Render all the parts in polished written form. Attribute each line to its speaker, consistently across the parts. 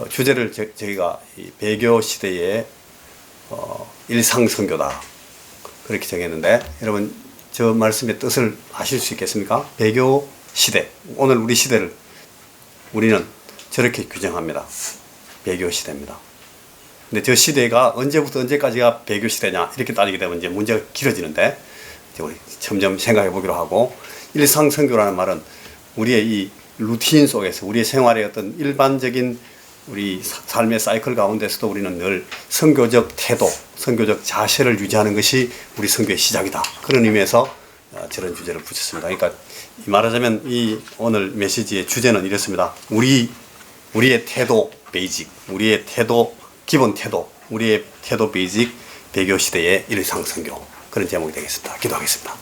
Speaker 1: 주제를 저희가 이 배교 시대의 일상선교다 그렇게 정했는데, 여러분 저 말씀의 뜻을 아실 수 있겠습니까? 배교 시대, 오늘 우리 시대를 우리는 저렇게 규정합니다. 배교 시대입니다. 근데 저 시대가 언제부터 언제까지가 배교 시대냐 이렇게 따지게 되면 이제 문제가 길어지는데, 이제 우리 점점 생각해 보기로 하고, 일상선교라는 말은 우리의 이 루틴 속에서 우리의 생활의 어떤 일반적인 우리 삶의 사이클 가운데서도 우리는 늘 선교적 태도, 선교적 자세를 유지하는 것이 우리 선교의 시작이다. 그런 의미에서 저런 주제를 붙였습니다. 그러니까 말하자면 이 오늘 메시지의 주제는 이렇습니다. 우리의 태도 베이직, 우리의 태도 기본 태도, 우리의 태도 베이직 배교 시대의 일상 선교, 그런 제목이 되겠습니다. 기도하겠습니다.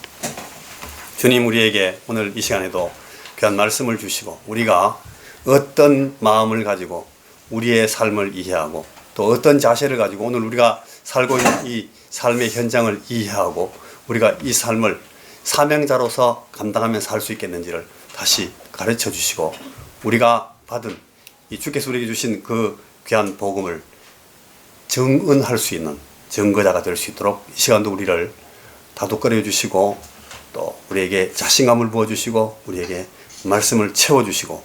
Speaker 1: 주님, 우리에게 오늘 이 시간에도 귀한 말씀을 주시고, 우리가 어떤 마음을 가지고 우리의 삶을 이해하고 또 어떤 자세를 가지고 오늘 우리가 살고 있는 이 삶의 현장을 이해하고 우리가 이 삶을 사명자로서 감당하며 살 수 있겠는지를 다시 가르쳐 주시고, 우리가 받은 이 주께서 우리에게 주신 그 귀한 복음을 정은할 수 있는 증거자가 될 수 있도록 이 시간도 우리를 다독거려 주시고, 또 우리에게 자신감을 부어주시고 우리에게 말씀을 채워주시고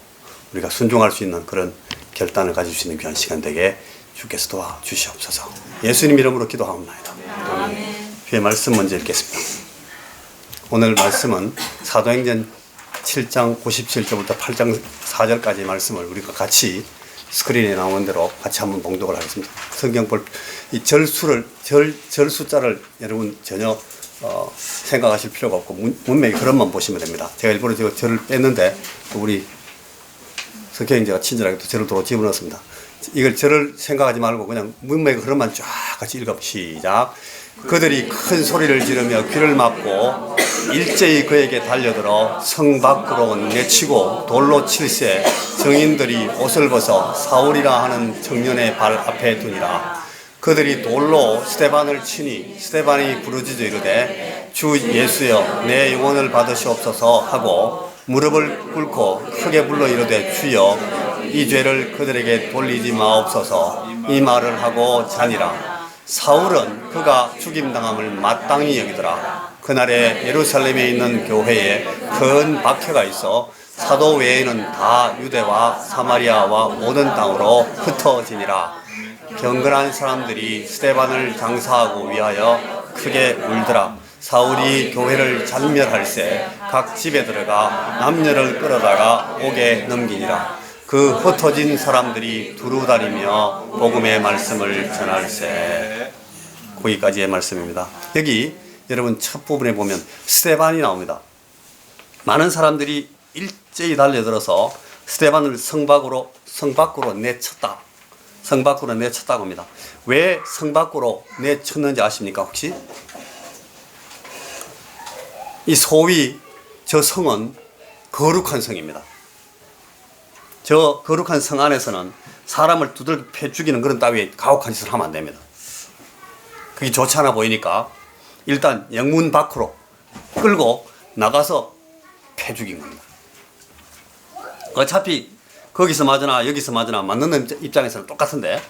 Speaker 1: 우리가 순종할 수 있는 그런 결단을 가질 수 있는 귀한 시간 되게 주께서 도와주시옵소서. 예수님 이름으로 기도하옵나이다. 아멘. 주의 말씀 먼저 읽겠습니다. 오늘 말씀은 사도행전 7장 97절부터 8장 4절까지 말씀을 우리가 같이 스크린에 나오는 대로 같이 한번 봉독을 하겠습니다. 성경 이 절 숫자를 여러분 전혀 생각하실 필요가 없고 문맥의 흐름만 보시면 됩니다. 제가 일부러 절을 뺐는데 우리 석혜인제가 친절하게 또 절을 도로 집어넣었습니다. 이걸 절을 생각하지 말고 그냥 문맥의 흐름만 쫙 같이 읽어보시죠. 시작. 그들이 큰 소리를 지르며 귀를 막고 일제히 그에게 달려들어 성 밖으로 내치고 돌로 칠세 정인들이 옷을 벗어 사울이라 하는 청년의 발 앞에 두니라. 그들이 돌로 스데반을 치니 스데반이 부르짖어 이르되 주 예수여 내 영혼을 받으시옵소서 하고 무릎을 꿇고 크게 불러 이르되 주여 이 죄를 그들에게 돌리지 마옵소서 이 말을 하고 자니라. 사울은 그가 죽임당함을 마땅히 여기더라. 그날에 예루살렘에 있는 교회에 큰 박해가 있어 사도 외에는 다 유대와 사마리아와 모든 땅으로 흩어지니라. 경건한 사람들이 스데반을 장사하고 위하여 크게 울더라. 사울이 교회를 잔멸할세 각 집에 들어가 남녀를 끌어다가 옥에 넘기니라. 그 흩어진 사람들이 두루 다니며 복음의 말씀을 전할세. 거기까지의 말씀입니다. 여기 여러분 첫 부분에 보면 스데반이 나옵니다. 많은 사람들이 일제히 달려들어서 스데반을 성 밖으로 내쳤다. 성 밖으로 내쳤다고 합니다. 왜 성 밖으로 내쳤는지 아십니까 혹시? 이 소위 저 성은 거룩한 성입니다. 저 거룩한 성 안에서는 사람을 두들겨 패 죽이는 그런 따위의 가혹한 짓을 하면 안 됩니다. 그게 좋지 않아 보이니까 일단 영문 밖으로 끌고 나가서 패 죽인 겁니다. 어차피 거기서 맞으나 여기서 맞으나 맞는 입장에서는 똑같은데,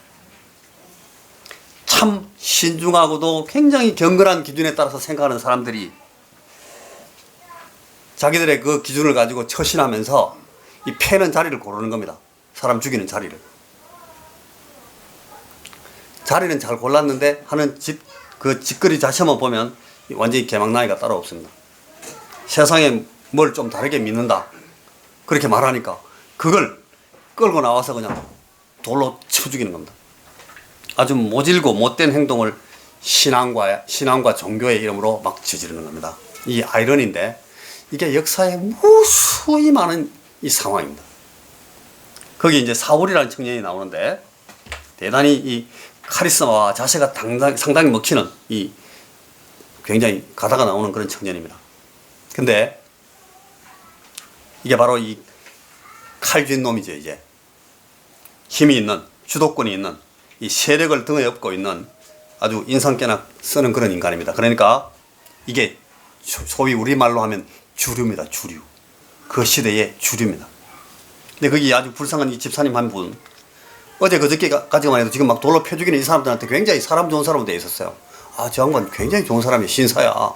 Speaker 1: 참 신중하고도 굉장히 경건한 기준에 따라서 생각하는 사람들이 자기들의 그 기준을 가지고 처신하면서 이 패는 자리를 고르는 겁니다. 사람 죽이는 자리를. 자리는 잘 골랐는데 하는 그 짓거리 자체만 보면 완전히 개망나이가 따로 없습니다. 세상에 뭘 좀 다르게 믿는다 그렇게 말하니까 그걸 끌고 나와서 그냥 돌로 쳐 죽이는 겁니다. 아주 모질고 못된 행동을 신앙과 종교의 이름으로 막 저지르는 겁니다. 이 아이러니인데 이게 역사에 무수히 많은 이 상황입니다. 거기 이제 사울이라는 청년이 나오는데 대단히 이 카리스마와 자세가 상당히 먹히는 이 굉장히 가다가 나오는 그런 청년입니다. 근데 이게 바로 이 칼진 놈이죠. 이제 힘이 있는, 주도권이 있는, 이 세력을 등에 업고 있는 아주 인상깨나 쓰는 그런 인간입니다. 그러니까 이게 소위 우리말로 하면 주류입니다. 주류. 그 시대의 주류입니다. 근데 거기 아주 불쌍한 이 집사님 한 분, 어제 그저께까지만 해도 지금 막 돌로 펴죽이는 이 사람들한테 굉장히 사람 좋은 사람으로 돼 있었어요. 아, 저 양반 굉장히 좋은 사람이야. 신사야.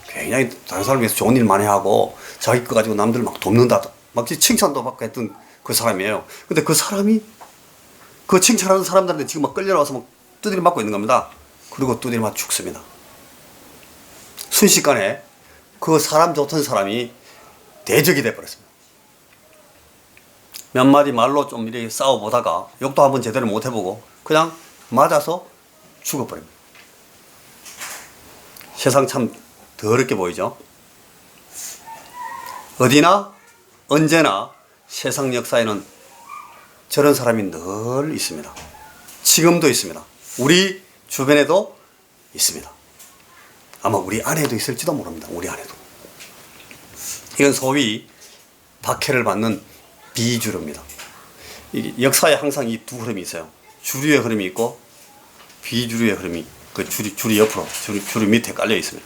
Speaker 1: 굉장히 다른 사람 위해서 좋은 일 많이 하고 자기 거 가지고 남들 막 돕는다. 막 칭찬도 받고 했던 그 사람이에요. 근데 그 사람이 그 칭찬하는 사람들한테 지금 막 끌려나와서 막 두드려 맞고 있는 겁니다. 그리고 두드려 맞고 죽습니다. 순식간에 그 사람 좋던 사람이 대적이 돼버렸습니다. 몇 마디 말로 좀 이렇게 싸워보다가 욕도 한번 제대로 못 해보고 그냥 맞아서 죽어버립니다. 세상 참 더럽게 보이죠? 어디나 언제나 세상 역사에는 저런 사람이 늘 있습니다. 지금도 있습니다. 우리 주변에도 있습니다. 아마 우리 안에도 있을지도 모릅니다. 우리 안에도. 이건 소위 박해를 받는 비주류입니다. 역사에 항상 이 두 흐름이 있어요. 주류의 흐름이 있고 비주류의 흐름이 그 줄이 옆으로 줄이 밑에 깔려 있습니다.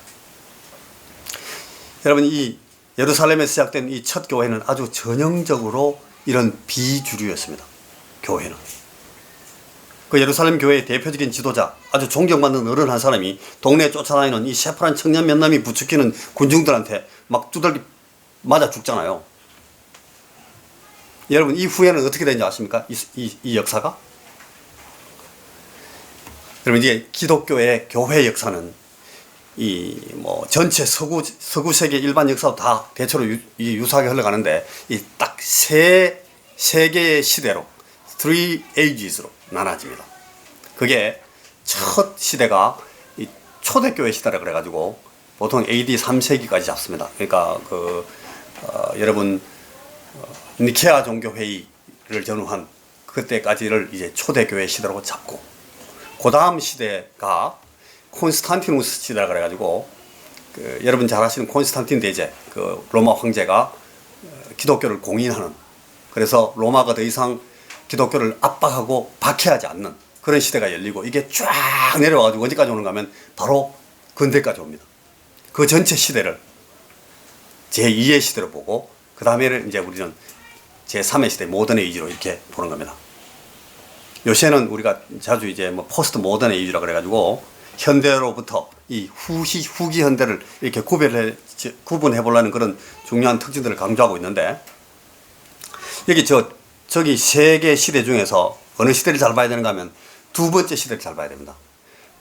Speaker 1: 여러분, 이 예루살렘에서 시작된 이 첫 교회는 아주 전형적으로 이런 비주류였습니다. 교회는. 그 예루살렘 교회의 대표적인 지도자, 아주 존경받는 어른 한 사람이 동네에 쫓아다니는 이 새파란 청년 몇 남이 부추기는 군중들한테 막 두들기 맞아 죽잖아요. 여러분, 이 후에는 어떻게 되는지 아십니까? 이 역사가? 여러분, 이제 기독교의 교회 역사는 전체 서구 세계 일반 역사도 다 대체로 유사하게 흘러가는데, 이 딱 세 개의 시대로, 3 ages로 나눠집니다. 그게 첫 시대가 이 초대교회 시대라 그래가지고 보통 AD 3세기까지 잡습니다. 그러니까 여러분, 니케아 종교회의를 전후한 그때까지를 이제 초대교회 시대로 잡고, 그 다음 시대가 콘스탄티누스 시대라 그래가지고 여러분 잘 아시는 콘스탄틴 대제, 로마 황제가 기독교를 공인하는, 그래서 로마가 더 이상 기독교를 압박하고 박해하지 않는 그런 시대가 열리고, 이게 쫙 내려와가지고 어디까지 오는가 하면 바로 근대까지 옵니다. 그 전체 시대를 제2의 시대로 보고, 그 다음에는 이제 우리는 제3의 시대, 모던 에이지로 이렇게 보는 겁니다. 요새는 우리가 자주 이제 포스트 모던 에이지라 그래가지고 현대로부터 이 후기 현대를 이렇게 구분해 보려는 그런 중요한 특징들을 강조하고 있는데, 여기 저기 세 개 시대 중에서 어느 시대를 잘 봐야 되는가 하면 두 번째 시대를 잘 봐야 됩니다.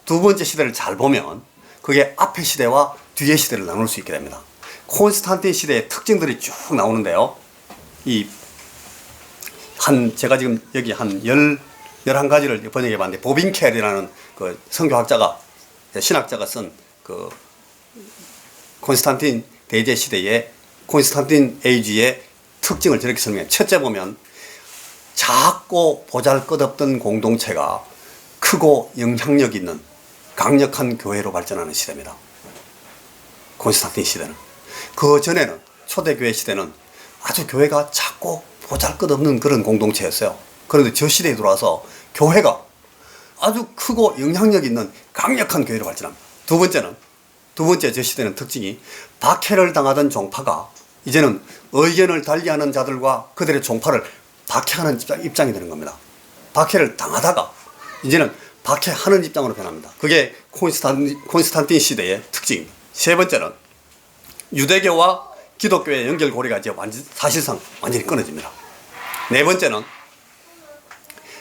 Speaker 1: 두 번째 시대를 잘 보면 그게 앞의 시대와 뒤의 시대를 나눌 수 있게 됩니다. 콘스탄틴 시대의 특징들이 쭉 나오는데요. 제가 지금 여기 한 11가지를 번역해 봤는데, 보빈켈이라는 그 선교학자가, 신학자가 쓴 그 콘스탄틴 대제 시대의 콘스탄틴 에이지의 특징을 저렇게 설명해요. 첫째 보면 작고 보잘것없던 공동체가 크고 영향력 있는 강력한 교회로 발전하는 시대입니다. 콘스탄틴 시대는. 그 전에는 초대교회 시대는 아주 교회가 작고 보잘것없는 그런 공동체였어요. 그런데 저 시대에 들어와서 교회가 아주 크고 영향력 있는 강력한 교회로 발전합니다. 두 번째 저 시대는 특징이, 박해를 당하던 종파가 이제는 의견을 달리하는 자들과 그들의 종파를 박해하는 입장이 되는 겁니다. 박해를 당하다가 이제는 박해하는 입장으로 변합니다. 그게 콘스탄틴 시대의 특징입니다. 세 번째는 유대교와 기독교의 연결고리가 이제 사실상 완전히 끊어집니다. 네 번째는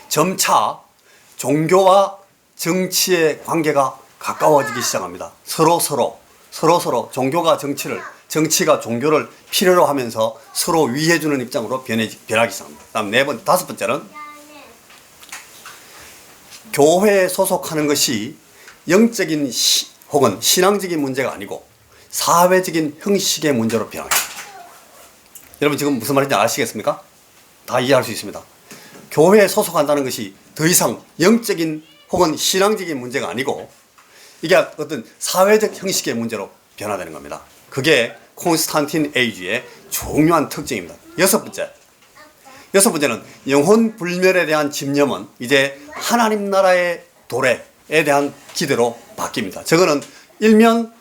Speaker 1: 점차 종교와 정치의 관계가 가까워지기 시작합니다. 서로 종교가 정치가 종교를 필요로 하면서 서로 위해주는 입장으로 변하기 시작합니다. 다음 다섯 번째는 교회에 소속하는 것이 영적인 혹은 신앙적인 문제가 아니고 사회적인 형식의 문제로 변합니다. 여러분, 지금 무슨 말인지 아시겠습니까? 다 이해할 수 있습니다. 교회에 소속한다는 것이 더 이상 영적인 혹은 신앙적인 문제가 아니고 이게 어떤 사회적 형식의 문제로 변화되는 겁니다. 그게 콘스탄틴 에이지의 중요한 특징입니다. 여섯 번째는 영혼 불멸에 대한 집념은 이제 하나님 나라의 도래에 대한 기대로 바뀝니다. 저거는 일면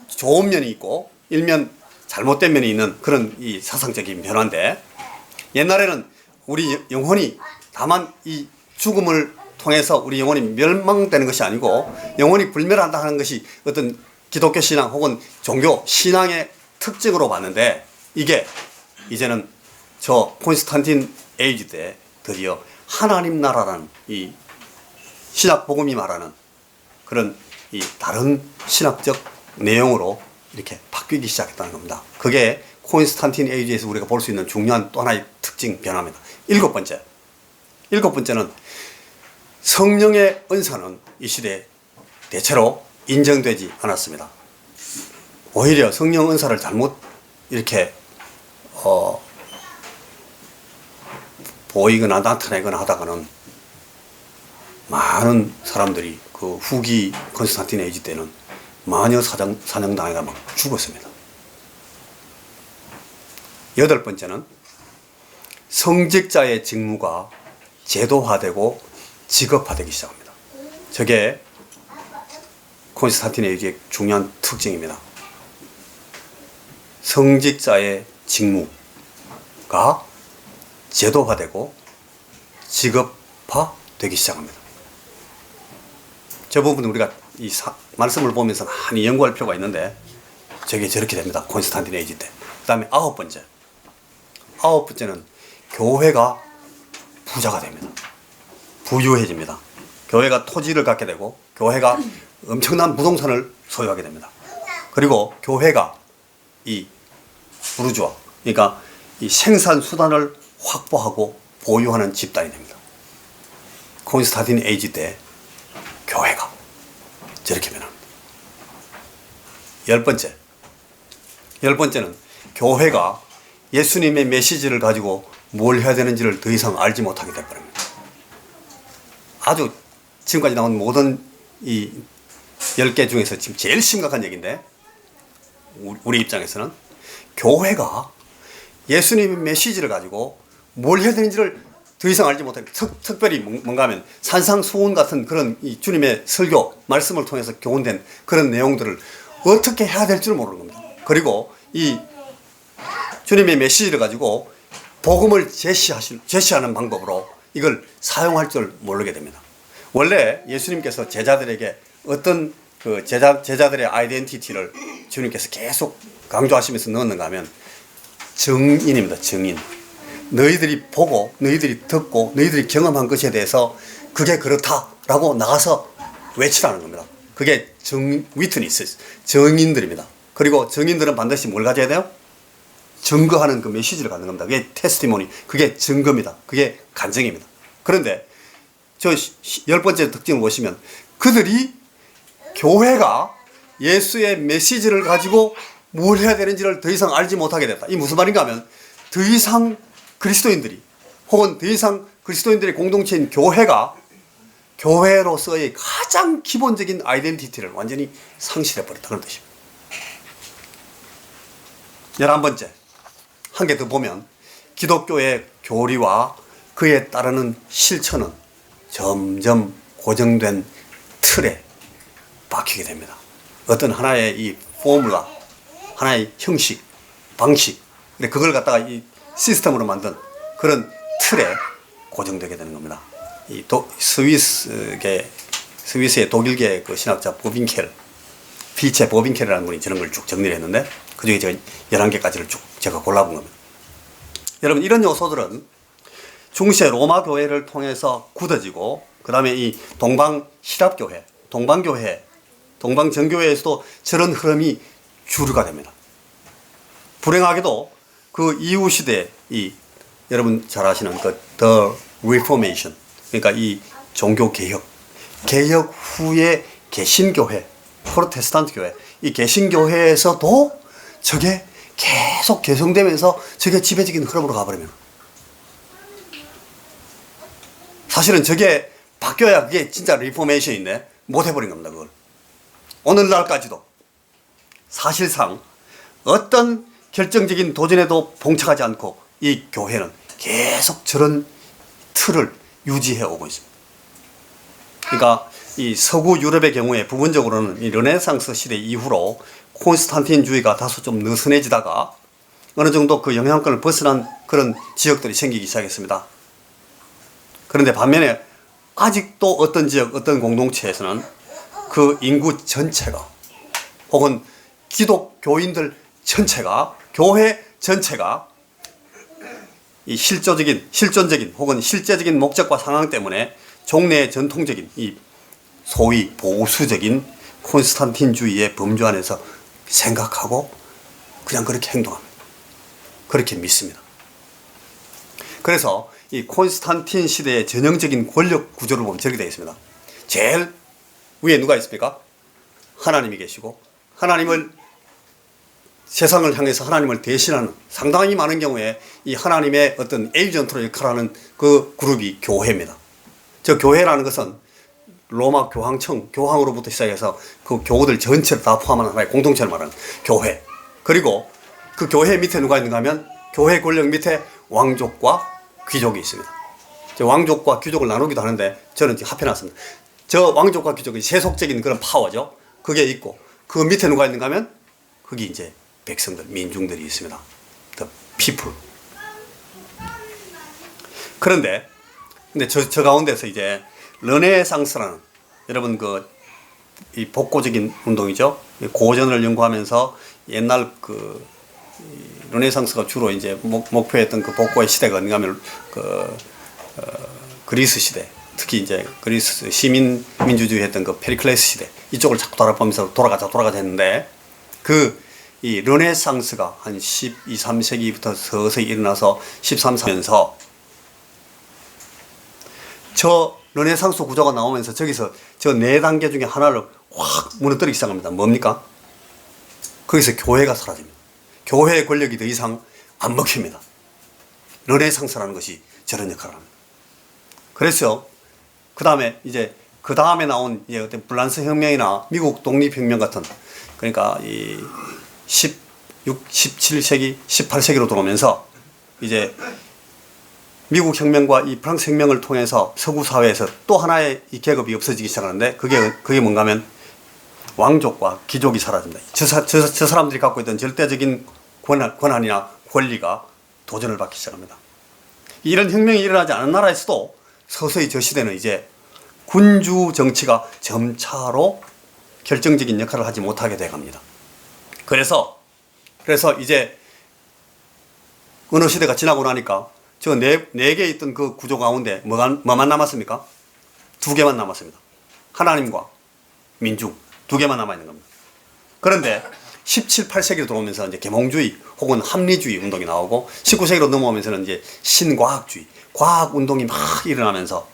Speaker 1: 좋은 면이 있고 일면 잘못된 면이 있는 그런 이 사상적인 변화인데, 옛날에는 우리 영혼이 다만 이 죽음을 통해서 우리 영혼이 멸망되는 것이 아니고 영혼이 불멸한다 하는 것이 어떤 기독교 신앙 혹은 종교 신앙의 특징으로 봤는데, 이게 이제는 저 콘스탄틴 에이지 때 드디어 하나님 나라라는 이 신약 복음이 말하는 그런 이 다른 신학적 내용으로 이렇게 바뀌기 시작했다는 겁니다. 그게 콘스탄틴 에이지에서 우리가 볼 수 있는 중요한 또 하나의 특징 변화입니다. 일곱 번째는 성령의 은사는 이 시대에 대체로 인정되지 않았습니다. 오히려 성령 은사를 잘못 이렇게 보이거나 나타내거나 하다가는 많은 사람들이 그 후기 콘스탄틴 에이지 때는 마녀 사냥당해가 막 죽었습니다. 여덟 번째는 성직자의 직무가 제도화되고 직업화되기 시작합니다. 저게 콘스탄틴 에이지의 중요한 특징입니다. 성직자의 직무가 제도화되고 직업화되기 시작합니다. 저 부분은 우리가 이 말씀을 보면서 많이 연구할 필요가 있는데, 저게 저렇게 됩니다. 콘스탄틴 에이지 때. 그 다음에 아홉 번째는 교회가 부자가 됩니다. 부유해집니다. 교회가 토지를 갖게 되고 교회가 엄청난 부동산을 소유하게 됩니다. 그리고 교회가 이 부르주아, 그러니까 이 생산 수단을 확보하고 보유하는 집단이 됩니다. 콘스탄틴 에이지 때 교회가 저렇게 변합니다. 열 번째는 교회가 예수님의 메시지를 가지고 뭘 해야 되는지를 더 이상 알지 못하게 되어버립니다. 아주 지금까지 나온 모든 이 10개 중에서 지금 제일 심각한 얘기인데, 우리 입장에서는 교회가 예수님의 메시지를 가지고 뭘 해야 되는지를 더 이상 알지 못하게, 특별히 뭔가 하면 산상수훈 같은 그런 이 주님의 설교 말씀을 통해서 교훈된 그런 내용들을 어떻게 해야 될 줄 모르는 겁니다. 그리고 이 주님의 메시지를 가지고 복음을 제시하는 방법으로 이걸 사용할 줄 모르게 됩니다. 원래 예수님께서 제자들에게 어떤 그 제자들의 아이덴티티를 주님께서 계속 강조하시면서 넣었는가 하면 증인입니다. 증인. 너희들이 보고 너희들이 듣고 너희들이 경험한 것에 대해서 그게 그렇다라고 나가서 외치라는 겁니다. 그게 위트니스, 증인들입니다. 그리고 증인들은 반드시 뭘 가져야 돼요? 증거하는 그 메시지를 갖는 겁니다. 그게 테스티모니, 그게 증거입니다. 그게 간증입니다. 그런데 저 10번째 특징을 보시면 그들이 교회가 예수의 메시지를 가지고 뭘 해야 되는지를 더 이상 알지 못하게 됐다. 이 무슨 말인가 하면 더 이상 그리스도인들이 혹은 더 이상 그리스도인들의 공동체인 교회가 교회로서의 가장 기본적인 아이덴티티를 완전히 상실해버렸다. 그런 뜻입니다. 11번째, 한 개 더 보면 기독교의 교리와 그에 따르는 실천은 점점 고정된 틀에 박히게 됩니다. 어떤 하나의 이 포뮬라, 하나의 형식, 방식, 그걸 갖다가 이 시스템으로 만든 그런 틀에 고정되게 되는 겁니다. 이 스위스의 독일계 그 신학자 보빙켈, 필체 보빙켈이라는 분이 저런 걸 쭉 정리를 했는데, 그 중에 제가 11개까지를 쭉 제가 골라본 겁니다. 여러분, 이런 요소들은 중세 로마 교회를 통해서 굳어지고, 그 다음에 이 동방 시랍교회, 동방교회, 동방정교회에서도 저런 흐름이 주류가 됩니다. 불행하게도 그 이후 시대, 여러분 잘 아시는 그 The Reformation, 그러니까 이 종교 개혁 후에 개신교회, 프로테스탄트 교회, 이 개신교회에서도 저게 계속 개성되면서 저게 지배적인 흐름으로 가버리면, 사실은 저게 바뀌어야 그게 진짜 리포메이션인데 못 해버린 겁니다. 그걸 오늘날까지도 사실상 어떤 결정적인 도전에도 봉착하지 않고 이 교회는 계속 저런 틀을 유지해 오고 있습니다. 그러니까 이 서구 유럽의 경우에 부분적으로는 이 르네상스 시대 이후로 콘스탄틴주의가 다소 좀 느슨해지다가 어느 정도 그 영향권을 벗어난 그런 지역들이 생기기 시작했습니다. 그런데 반면에 아직도 어떤 지역, 어떤 공동체에서는 그 인구 전체가 혹은 기독교인들 전체가, 교회 전체가 이 실존적인 혹은 실제적인 목적과 상황 때문에 종래의 전통적인 이 소위 보수적인 콘스탄틴주의의 범주 안에서 생각하고 그냥 그렇게 행동합니다. 그렇게 믿습니다. 그래서 이 콘스탄틴 시대의 전형적인 권력 구조를 보면 저렇게 되어 있습니다. 제일 위에 누가 있습니까? 하나님이 계시고, 하나님을, 세상을 향해서 하나님을 대신하는, 상당히 많은 경우에 이 하나님의 어떤 에이전트로 역할하는 그 그룹이 교회입니다. 저 교회라는 것은 로마 교황청, 교황으로부터 시작해서 그 교우들 전체를 다 포함하는 하나의 공동체를 말하는 교회. 그리고 그 교회 밑에 누가 있는가 하면 교회 권력 밑에 왕족과 귀족이 있습니다. 왕족과 귀족을 나누기도 하는데 저는 지금 합해놨습니다. 저 왕족과 귀족의 세속적인 그런 파워죠. 그게 있고, 그 밑에 누가 있는가 하면 거기 이제 백성들, 민중들이 있습니다. The people. 그런데 저 가운데서 이제 르네상스라는, 여러분 이 복고적인 운동이죠. 고전을 연구하면서 옛날 르네상스가 주로 이제 목표했던 그 복고의 시대가 어딘가 하면 그리스 시대, 특히 이제 그리스 민주주의 했던 그 페리클레스 시대, 이쪽을 자꾸 돌아보면서 돌아가자 했는데, 이 르네상스가 한 12, 3세기부터 서서히 일어나서 13, 14면서 저 르네상스 구조가 나오면서 저기서 저 4단계 중에 하나를 확 무너뜨리기 시작합니다. 뭡니까? 거기서 교회가 사라집니다. 교회의 권력이 더 이상 안 먹힙니다. 르네상스라는 것이 저런 역할을 합니다. 그래서 그 다음에 나온 이제 어떤 프랑스 혁명이나 미국 독립혁명 같은, 그러니까 이 17세기, 18세기로 들어오면서 이제 미국 혁명과 이 프랑스 혁명을 통해서 서구 사회에서 또 하나의 이 계급이 없어지기 시작하는데, 그게 뭔가 하면 왕족과 귀족이 사라집니다. 저 사람들이 갖고 있던 절대적인 권한이나 권리가 도전을 받기 시작합니다. 이런 혁명이 일어나지 않은 나라에서도 서서히 저 시대는 이제 군주 정치가 점차로 결정적인 역할을 하지 못하게 돼 갑니다. 그래서 이제 어느 시대가 지나고 나니까 저 네 개 있던 그 구조 가운데 뭐만 남았습니까? 2개만 남았습니다. 하나님과 민중 2개만 남아있는 겁니다. 그런데 17, 18세기로 들어오면서 이제 계몽주의 혹은 합리주의 운동이 나오고, 19세기로 넘어오면서는 이제 신과학주의, 과학 운동이 막 일어나면서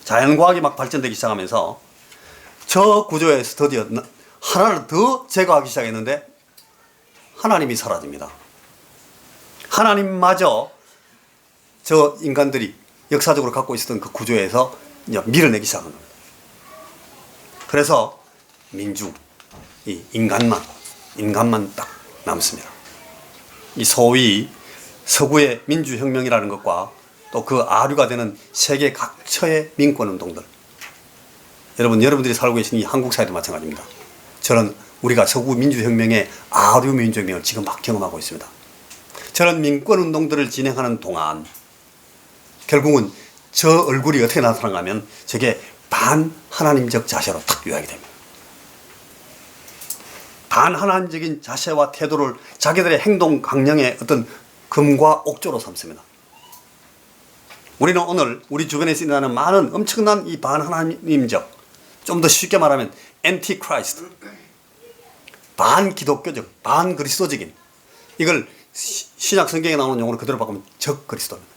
Speaker 1: 자연과학이 막 발전되기 시작하면서 저 구조에서 드디어 하나를 더 제거하기 시작했는데 하나님이 사라집니다. 하나님마저 저 인간들이 역사적으로 갖고 있었던 그 구조에서 이제 밀어내기 시작한 겁니다. 그래서 민중, 이 인간만 딱 남습니다. 이 소위 서구의 민주혁명이라는 것과 또 그 아류가 되는 세계 각처의 민권운동들, 여러분들이 살고 계신 이 한국 사회도 마찬가지입니다. 저는 우리가 서구 민주혁명의 아류 민주혁명을 지금 막 경험하고 있습니다. 저런 민권운동들을 진행하는 동안 결국은 저 얼굴이 어떻게 나타나가 하면 저게 반하나님적 자세로 탁 요약이 됩니다. 반하나님적인 자세와 태도를 자기들의 행동 강령의 어떤 금과 옥조로 삼습니다. 우리는 오늘 우리 주변에서 일어나는 많은 엄청난 이 반하나님적, 좀 더 쉽게 말하면 엔티크라이스트, 반기독교적, 반그리스도적인, 이걸 신약 성경에 나오는 용어로 그대로 바꾸면 적그리스도입니다.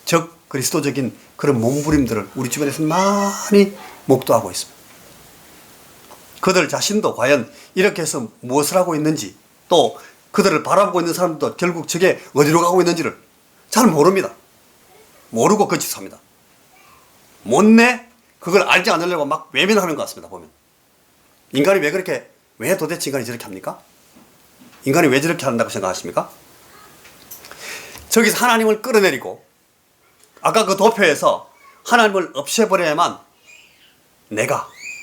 Speaker 1: 적그리스도적인 그런 몸부림들을 우리 주변에서 많이 목도하고 있습니다. 그들 자신도 과연 이렇게 해서 무엇을 하고 있는지, 또 그들을 바라보고 있는 사람도 결국 저게 어디로 가고 있는지를 잘 모릅니다. 모르고 거짓합니다. 못내 그걸 알지 않으려고 막 외면하는 것 같습니다. 보면 인간이 왜 도대체 인간이 저렇게 합니까? 인간이 왜 저렇게 한다고 생각하십니까? 저기서 하나님을 끌어내리고, 아까 그 도표에서 하나님을 없애버려야만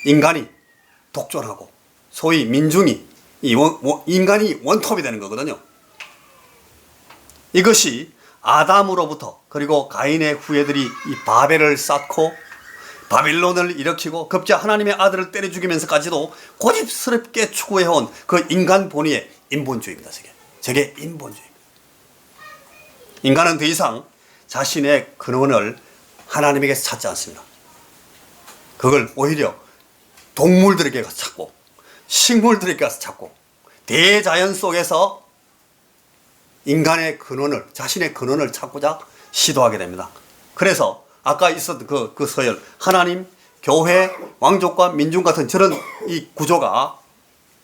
Speaker 1: 인간이 독존하고 소위 민중이 인간이 원톱이 되는 거거든요. 이것이 아담으로부터, 그리고 가인의 후예들이 이 바벨을 쌓고 바빌론을 일으키고 급기야 하나님의 아들을 때려 죽이면서까지도 고집스럽게 추구해온 그 인간 본위의 인본주의입니다. 저게 인본주의입니다. 인간은 더 이상 자신의 근원을 하나님에게서 찾지 않습니다. 그걸 오히려 동물들에게 가서 찾고 식물들에게 가서 찾고 대자연 속에서 인간의 근원을, 자신의 근원을 찾고자 시도하게 됩니다. 그래서 아까 있었던 그 서열, 하나님, 교회, 왕족과 민중 같은 저런 이 구조가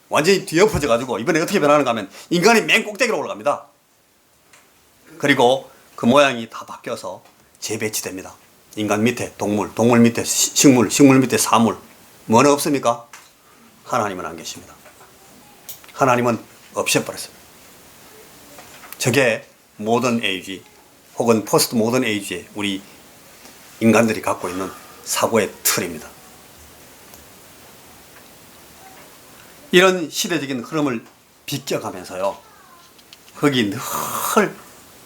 Speaker 1: 완전히 뒤엎어져 가지고 이번에 어떻게 변하는가 하면 인간이 맨 꼭대기로 올라갑니다. 그리고 그 모양이 다 바뀌어서 재배치됩니다. 인간 밑에 동물, 동물 밑에 식물, 식물 밑에 사물. 뭐는 없습니까? 하나님은 안 계십니다. 하나님은 없애버렸습니다. 저게 모던 에이지 혹은 포스트 모던 에이지의 우리 인간들이 갖고 있는 사고의 틀입니다. 이런 시대적인 흐름을 비껴가면서요, 거기 늘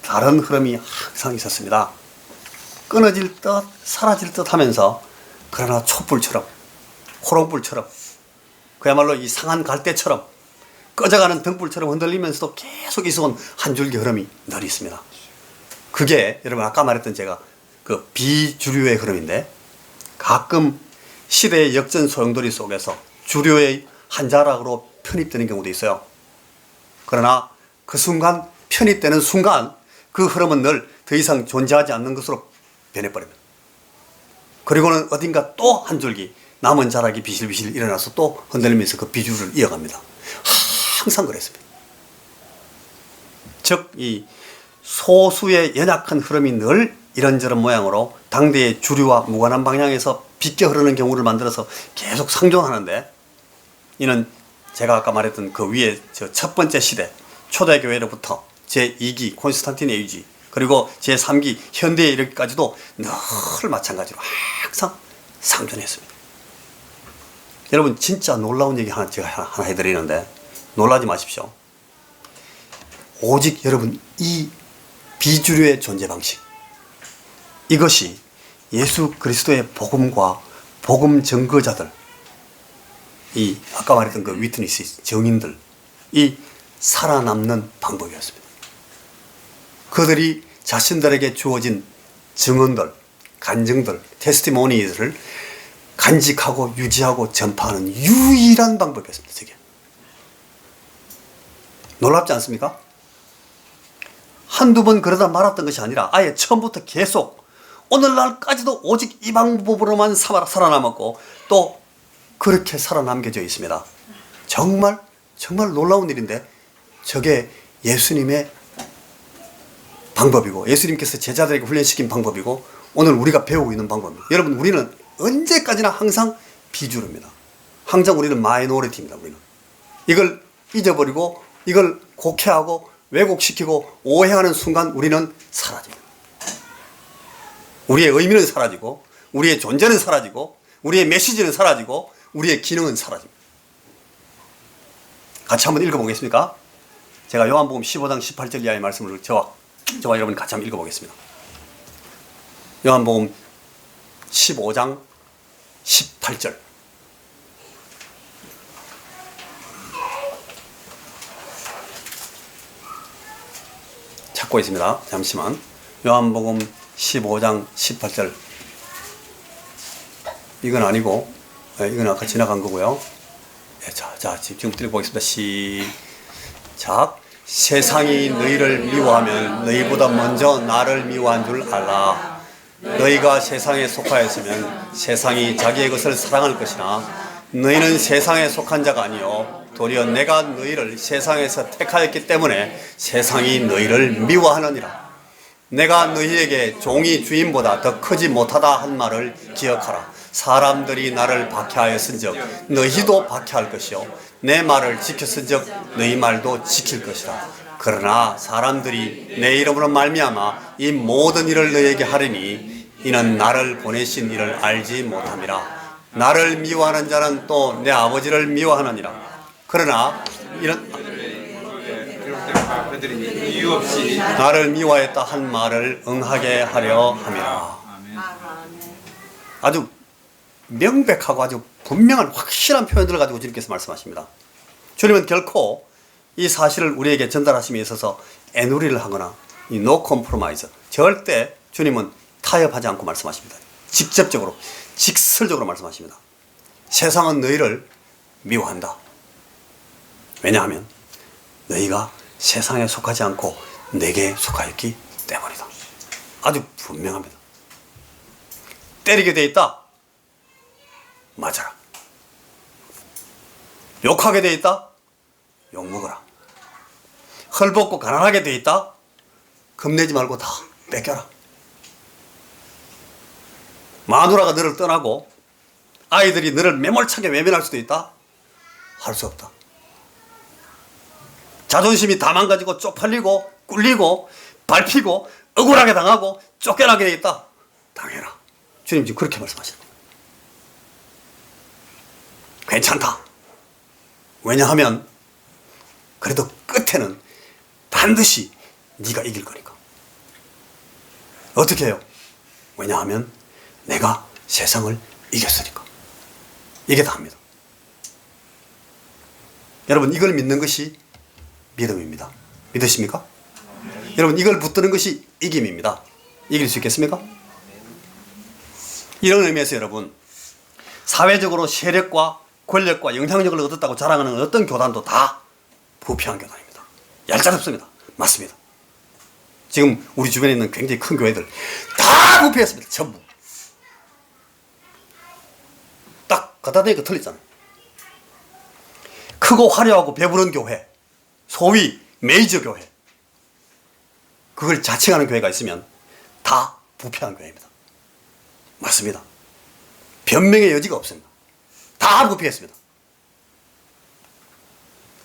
Speaker 1: 다른 흐름이 항상 있었습니다. 끊어질 듯 사라질 듯 하면서, 그러나 촛불처럼, 호롱불처럼, 그야말로 이 상한 갈대처럼, 꺼져가는 등불처럼 흔들리면서도 계속 있어온 한 줄기 흐름이 늘 있습니다. 그게 여러분 아까 말했던 제가 그 비주류의 흐름인데, 가끔 시대의 역전 소용돌이 속에서 주류의 한 자락으로 편입되는 경우도 있어요. 그러나 그 순간, 편입되는 순간 그 흐름은 늘 더 이상 존재하지 않는 것으로 변해버립니다. 그리고는 어딘가 또 한 줄기 남은 자락이 비실비실 일어나서 또 흔들리면서 그 비주류를 이어갑니다. 항상 그랬습니다. 즉, 이 소수의 연약한 흐름이 늘 이런저런 모양으로 당대의 주류와 무관한 방향에서 비껴 흐르는 경우를 만들어서 계속 상존하는데, 이는 제가 아까 말했던 그 위에 저 첫 번째 시대 초대교회로부터 제2기 콘스탄틴 에이지, 그리고 제3기 현대에 이르기까지도 늘 마찬가지로 항상 상존했습니다. 여러분, 진짜 놀라운 얘기 제가 하나 해드리는데 놀라지 마십시오. 오직 여러분, 이 비주류의 존재 방식, 이것이 예수 그리스도의 복음과 복음 증거자들, 이 아까 말했던 그 위트니스, 증인들, 이 살아남는 방법이었습니다. 그들이 자신들에게 주어진 증언들, 간증들, 테스티모니들을 간직하고 유지하고 전파하는 유일한 방법이었습니다. 저게 놀랍지 않습니까? 한두 번 그러다 말았던 것이 아니라 아예 처음부터 계속 오늘날까지도 오직 이 방법으로만 살아남았고 또 그렇게 살아남겨져 있습니다. 정말 놀라운 일인데, 저게 예수님의 방법이고 예수님께서 제자들에게 훈련시킨 방법이고 오늘 우리가 배우고 있는 방법입니다. 여러분, 우리는 언제까지나 항상 비주류입니다. 항상 우리는 마이너리티입니다. 우리는 이걸 잊어버리고 이걸 곡해하고 왜곡시키고 오해하는 순간 우리는 사라집니다. 우리의 의미는 사라지고 우리의 존재는 사라지고 우리의 메시지는 사라지고 우리의 기능은 사라집니다. 같이 한번 읽어보겠습니까? 제가 요한복음 15장 18절 이하의 말씀을 저와 여러분이 같이 한번 읽어보겠습니다. 요한복음 15장 18절. 찾고 있습니다. 잠시만. 요한복음 15장 18절. 이건 아니고, 이건 아까 지나간 거고요. 자, 지금 읽어보겠습니다. 시작. 세상이 너희를 미워하면 너희보다 먼저 나를 미워한 줄 알라. 너희가 세상에 속하였으면 세상이 자기의 것을 사랑할 것이나 너희는 세상에 속한 자가 아니요 도리어 내가 너희를 세상에서 택하였기 때문에 세상이 너희를 미워하느니라. 내가 너희에게 종이 주인보다 더 크지 못하다 한 말을 기억하라. 사람들이 나를 박해하였은즉 너희도 박해할 것이요 내 말을 지켰은즉 너희 말도 지킬 것이라. 그러나 사람들이 내 이름으로 말미암아 이 모든 일을 너희에게 하리니 이는 나를 보내신 이를 알지 못함이라. 나를 미워하는 자는 또 내 아버지를 미워하느니라. 그러나 이런 이유 없이 나를 미워했다 한 말을 응하게 하려 함이라. 아주 명백하고 아주 분명한 확실한 표현들을 가지고 주님께서 말씀하십니다. 주님은 결코 이 사실을 우리에게 전달하심에 있어서 애누리를 하거나 이 no compromise, 절대 주님은 타협하지 않고 말씀하십니다. 직접적으로 직설적으로 말씀하십니다. 세상은 너희를 미워한다. 왜냐하면 너희가 세상에 속하지 않고 내게 속하였기 때문이다. 아주 분명합니다. 때리게 돼 있다. 맞아라. 욕하게 돼 있다. 욕먹어라. 헐벗고 가난하게 돼 있다. 겁내지 말고 다 뺏겨라. 마누라가 너를 떠나고 아이들이 너를 매몰차게 외면할 수도 있다. 할 수 없다. 자존심이 다 망가지고 쪽팔리고 꿀리고 밟히고 억울하게 당하고 쫓겨나게 돼 있다. 당해라. 주님 지금 그렇게 말씀하시는 겁니다. 괜찮다. 왜냐하면 그래도 끝에는 반드시 네가 이길 거니까. 어떻게 해요? 왜냐하면 내가 세상을 이겼으니까. 이게 다입니다. 여러분, 이걸 믿는 것이 믿음입니다. 믿으십니까? 여러분, 이걸 붙드는 것이 이김입니다. 이길 수 있겠습니까? 이런 의미에서 여러분, 사회적으로 세력과 권력과 영향력을 얻었다고 자랑하는 어떤 교단도 다 부패한 교단입니다. 얄짤없습니다. 맞습니다. 지금 우리 주변에 있는 굉장히 큰 교회들 다 부패했습니다. 전부. 딱 갖다 대니까 틀리잖아요. 크고 화려하고 배부른 교회, 소위 메이저 교회, 그걸 자칭하는 교회가 있으면 다 부패한 교회입니다. 맞습니다. 변명의 여지가 없습니다. 다 부패했습니다.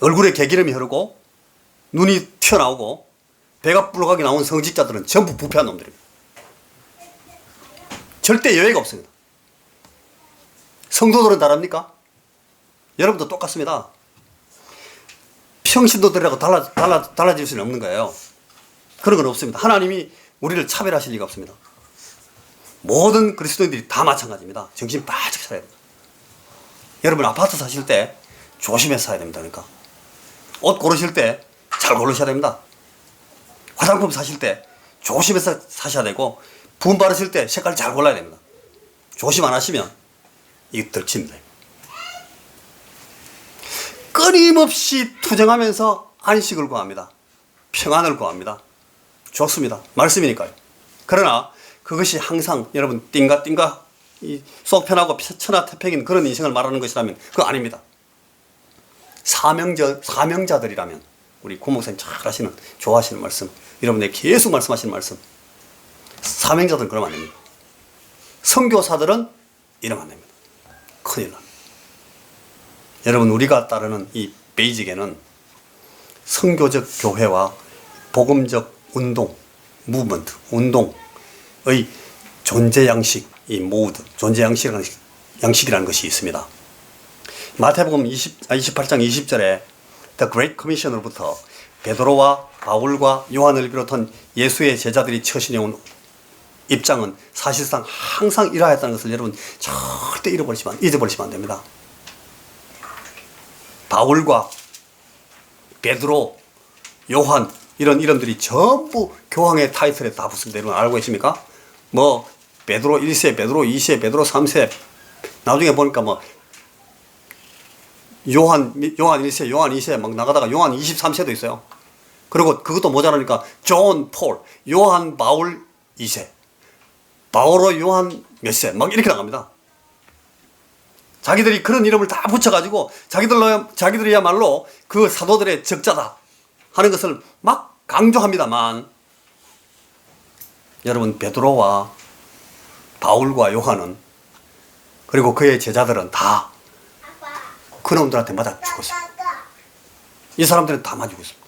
Speaker 1: 얼굴에 개기름이 흐르고 눈이 튀어나오고 배가 불룩하게 나온 성직자들은 전부 부패한 놈들입니다. 절대 여유가 없습니다. 성도들은 다릅니까? 여러분도 똑같습니다. 평신도들하고 달라질 수는 없는 거예요. 그런 건 없습니다. 하나님이 우리를 차별하실 리가 없습니다. 모든 그리스도인들이 다 마찬가지입니다. 정신 바짝 차려야 됩니다. 여러분, 아파트 사실 때 조심해서 사야 됩니다. 그러니까 옷 고르실 때 잘 고르셔야 됩니다. 화장품 사실 때 조심해서 사셔야 되고, 분 바르실 때 색깔 잘 골라야 됩니다. 조심 안 하시면 이거 들킵니다. 끊임없이 투정하면서 안식을 구합니다. 평안을 구합니다. 좋습니다. 말씀이니까요. 그러나 그것이 항상 여러분 띵가띵가 속 편하고 천하태평인 그런 인생을 말하는 것이라면 그거 아닙니다. 사명자들이라면, 우리 고 목사님 잘 하시는, 좋아하시는 말씀, 여러분에게 계속 말씀하시는 말씀, 사명자들은 그러면 안 됩니다. 선교사들은 이러면 안 됩니다. 큰일 납니다. 여러분, 우리가 따르는 이 베이직에는 선교적 교회와 복음적 운동, 무브먼트, 운동의 존재 양식, 이 모드, 존재 양식이라는 것이 있습니다. 마태복음 28장 20절에 The Great Commission으로부터 베드로와 바울과 요한을 비롯한 예수의 제자들이 처신해온 입장은 사실상 항상 이러하였다는 것을 여러분 절대 잊어버리시면 안 됩니다. 바울과 베드로, 요한 이런 이름들이 전부 교황의 타이틀에 다 붙습니다. 여러분 알고 계십니까? 뭐 베드로 1세, 베드로 2세, 베드로 3세, 나중에 보니까 뭐 요한 1세, 요한 2세 막 나가다가 요한 23세도 있어요. 그리고 그것도 모자라니까 존, 폴, 요한, 바울 2세, 바오로, 요한 몇 세 막 이렇게 나갑니다. 자기들이 그런 이름을 다 붙여가지고 자기들이야말로 그 사도들의 적자다 하는 것을 막 강조합니다만, 여러분 베드로와 바울과 요한은, 그리고 그의 제자들은 다 그놈들한테 맞아 죽었습니다. 이 사람들은 다 맞아 죽었습니다.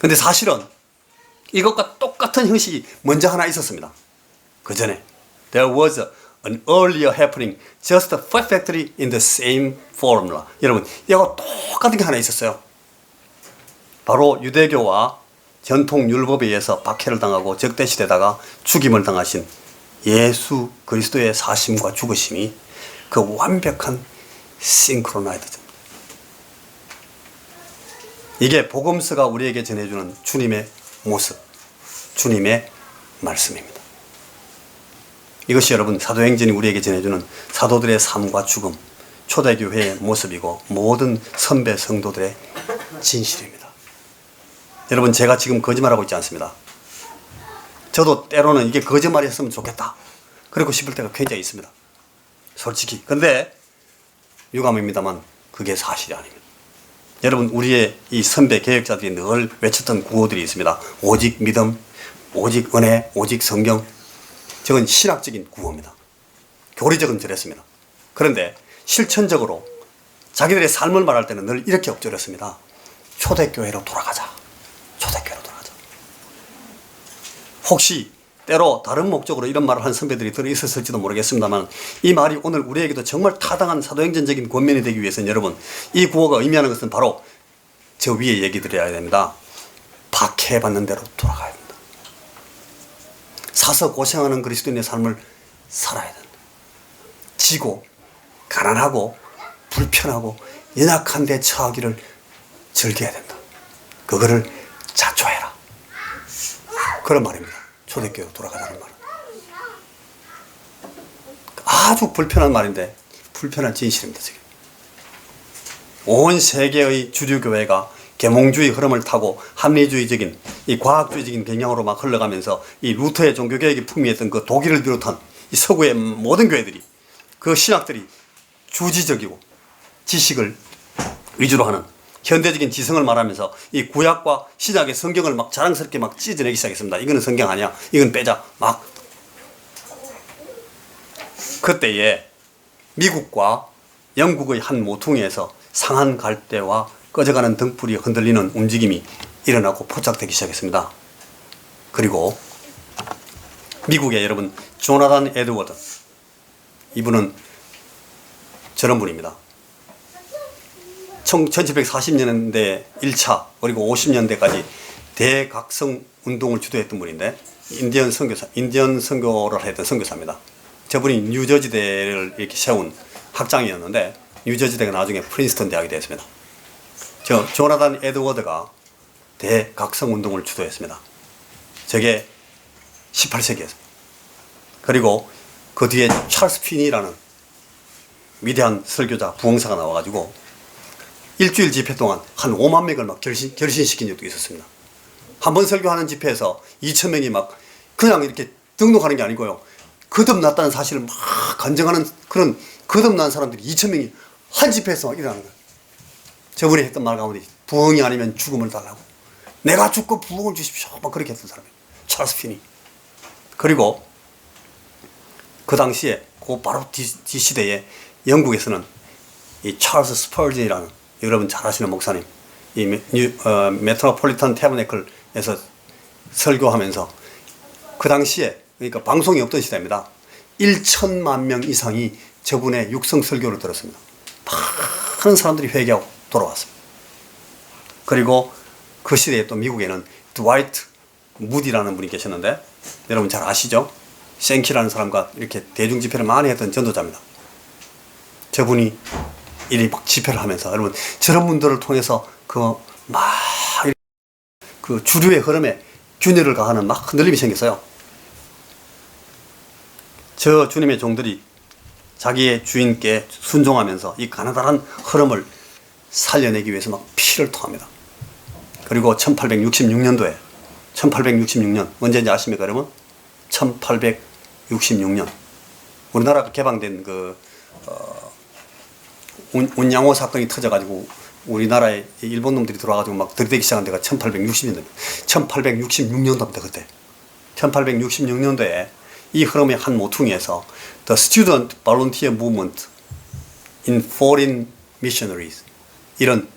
Speaker 1: 근데 사실은 이것과 똑같은 형식이 먼저 하나 있었습니다. 그 전에 There was an earlier happening just perfectly in the same formula. 여러분, 이거 똑같은 게 하나 있었어요. 바로 유대교와 전통 율법에 의해서 박해를 당하고 적대시되다가 죽임을 당하신 예수 그리스도의 사심과 죽으심이 그 완벽한 싱크로나이드입니다. 이게 복음서가 우리에게 전해주는 주님의 모습, 주님의 말씀입니다. 이것이 여러분 사도행전이 우리에게 전해주는 사도들의 삶과 죽음, 초대교회의 모습이고 모든 선배 성도들의 진실입니다. 여러분, 제가 지금 거짓말하고 있지 않습니다. 저도 때로는 이게 거짓말이었으면 좋겠다 그러고 싶을 때가 굉장히 있습니다. 솔직히. 근데 유감입니다만 그게 사실이 아닙니다. 여러분, 우리의 이 선배 개혁자들이 늘 외쳤던 구호들이 있습니다. 오직 믿음, 오직 은혜, 오직 성경. 저건 신학적인 구호입니다. 교리적은 저랬습니다. 그런데 실천적으로 자기들의 삶을 말할 때는 늘 이렇게 엎드렸습니다. 초대교회로 돌아가자. 초대교회로 돌아가자. 혹시 때로 다른 목적으로 이런 말을 한 선배들이 들어있었을지도 모르겠습니다만 이 말이 오늘 우리에게도 정말 타당한 사도행전적인 권면이 되기 위해서는 여러분, 이 구호가 의미하는 것은 바로 저 위에 얘기 드려야 됩니다. 박해받는 대로 돌아가야 됩니다. 사서 고생하는 그리스도인의 삶을 살아야 된다. 지고 가난하고 불편하고 연약한 데 처하기를 즐겨야 된다. 그거를 자초해라. 그런 말입니다. 초대교회로 돌아가자는 말은. 아주 불편한 말인데 불편한 진실입니다. 지금. 온 세계의 주류교회가 계몽주의 흐름을 타고 합리주의적인 이 과학주의적인 경향으로 막 흘러가면서 이 루터의 종교개혁이 풍미했던 그 독일을 비롯한 이 서구의 모든 교회들이 그 신학들이 주지적이고 지식을 위주로 하는 현대적인 지성을 말하면서 이 구약과 신약의 성경을 막 자랑스럽게 막 찢어내기 시작했습니다. 이거는 성경 아니야. 이건 빼자. 막. 그때에 미국과 영국의 한 모퉁이에서 상한 갈대와 꺼져가는 등불이 흔들리는 움직임이 일어나고 포착되기 시작했습니다. 그리고 미국의 여러분 조나단 에드워드, 이분은 저런 분입니다. 1740년대 1차 그리고 50년대까지 대각성 운동을 주도했던 분인데 인디언 선교를 했던 선교사입니다. 저분이 뉴저지대를 이렇게 세운 학장이었는데 뉴저지대가 나중에 프린스턴 대학이 되었습니다. 조나단 에드워드가 대각성 운동을 주도했습니다. 저게 18세기였습니다. 그리고 그 뒤에 찰스 핀이라는 위대한 설교자, 부흥사가 나와가지고 일주일 집회 동안 한 5만 명을 막 결신시킨 적도 있었습니다. 한 번 설교하는 집회에서 2,000명이 막 그냥 이렇게 등록하는 게 아니고요. 거듭났다는 사실을 막 간증하는 그런 거듭난 사람들이 2,000명이 한 집회에서 막 일어나는 거예요. 저분이 했던 말 가운데 부흥이 아니면 죽음을 달라고. 내가 죽고 부흥을 주십시오. 막 그렇게 했던 사람이에요. 찰스 핀이. 그리고 그 당시에 그 바로 뒤 시대에 영국에서는 이 찰스 스펄전이라는 여러분 잘 아시는 목사님, 이 메트로폴리탄 태버네클에서 설교하면서 그 당시에 그러니까 방송이 없던 시대입니다. 1천만 명 이상이 저분의 육성 설교를 들었습니다. 많은 사람들이 회개하고 돌아왔습니다. 그리고 그 시대에 또 미국에는 드와이트 무디라는 분이 계셨는데 여러분 잘 아시죠? 생키라는 사람과 이렇게 대중 집회를 많이 했던 전도자입니다. 저분이 이리 막 집회를 하면서 여러분 저런 분들을 통해서 그 주류의 흐름에 균열을 가하는 막 흔들림이 생겼어요. 저 주님의 종들이 자기의 주인께 순종하면서 이 가난한 흐름을 살려내기 위해서 막 피를 토합니다. 그리고 1866년도에 1866년 언제인지 아십니까 여러분? 1866년 우리나라가 개방된 운양호 사건이 터져가지고 우리나라에 일본 놈들이 들어와가지고 막 들이대기 시작한 데가 1860년도입니다. 1866년도입니다. 그때 1866년도에 이 흐름의 한 모퉁이에서 The Student Volunteer Movement in Foreign Missionaries 이런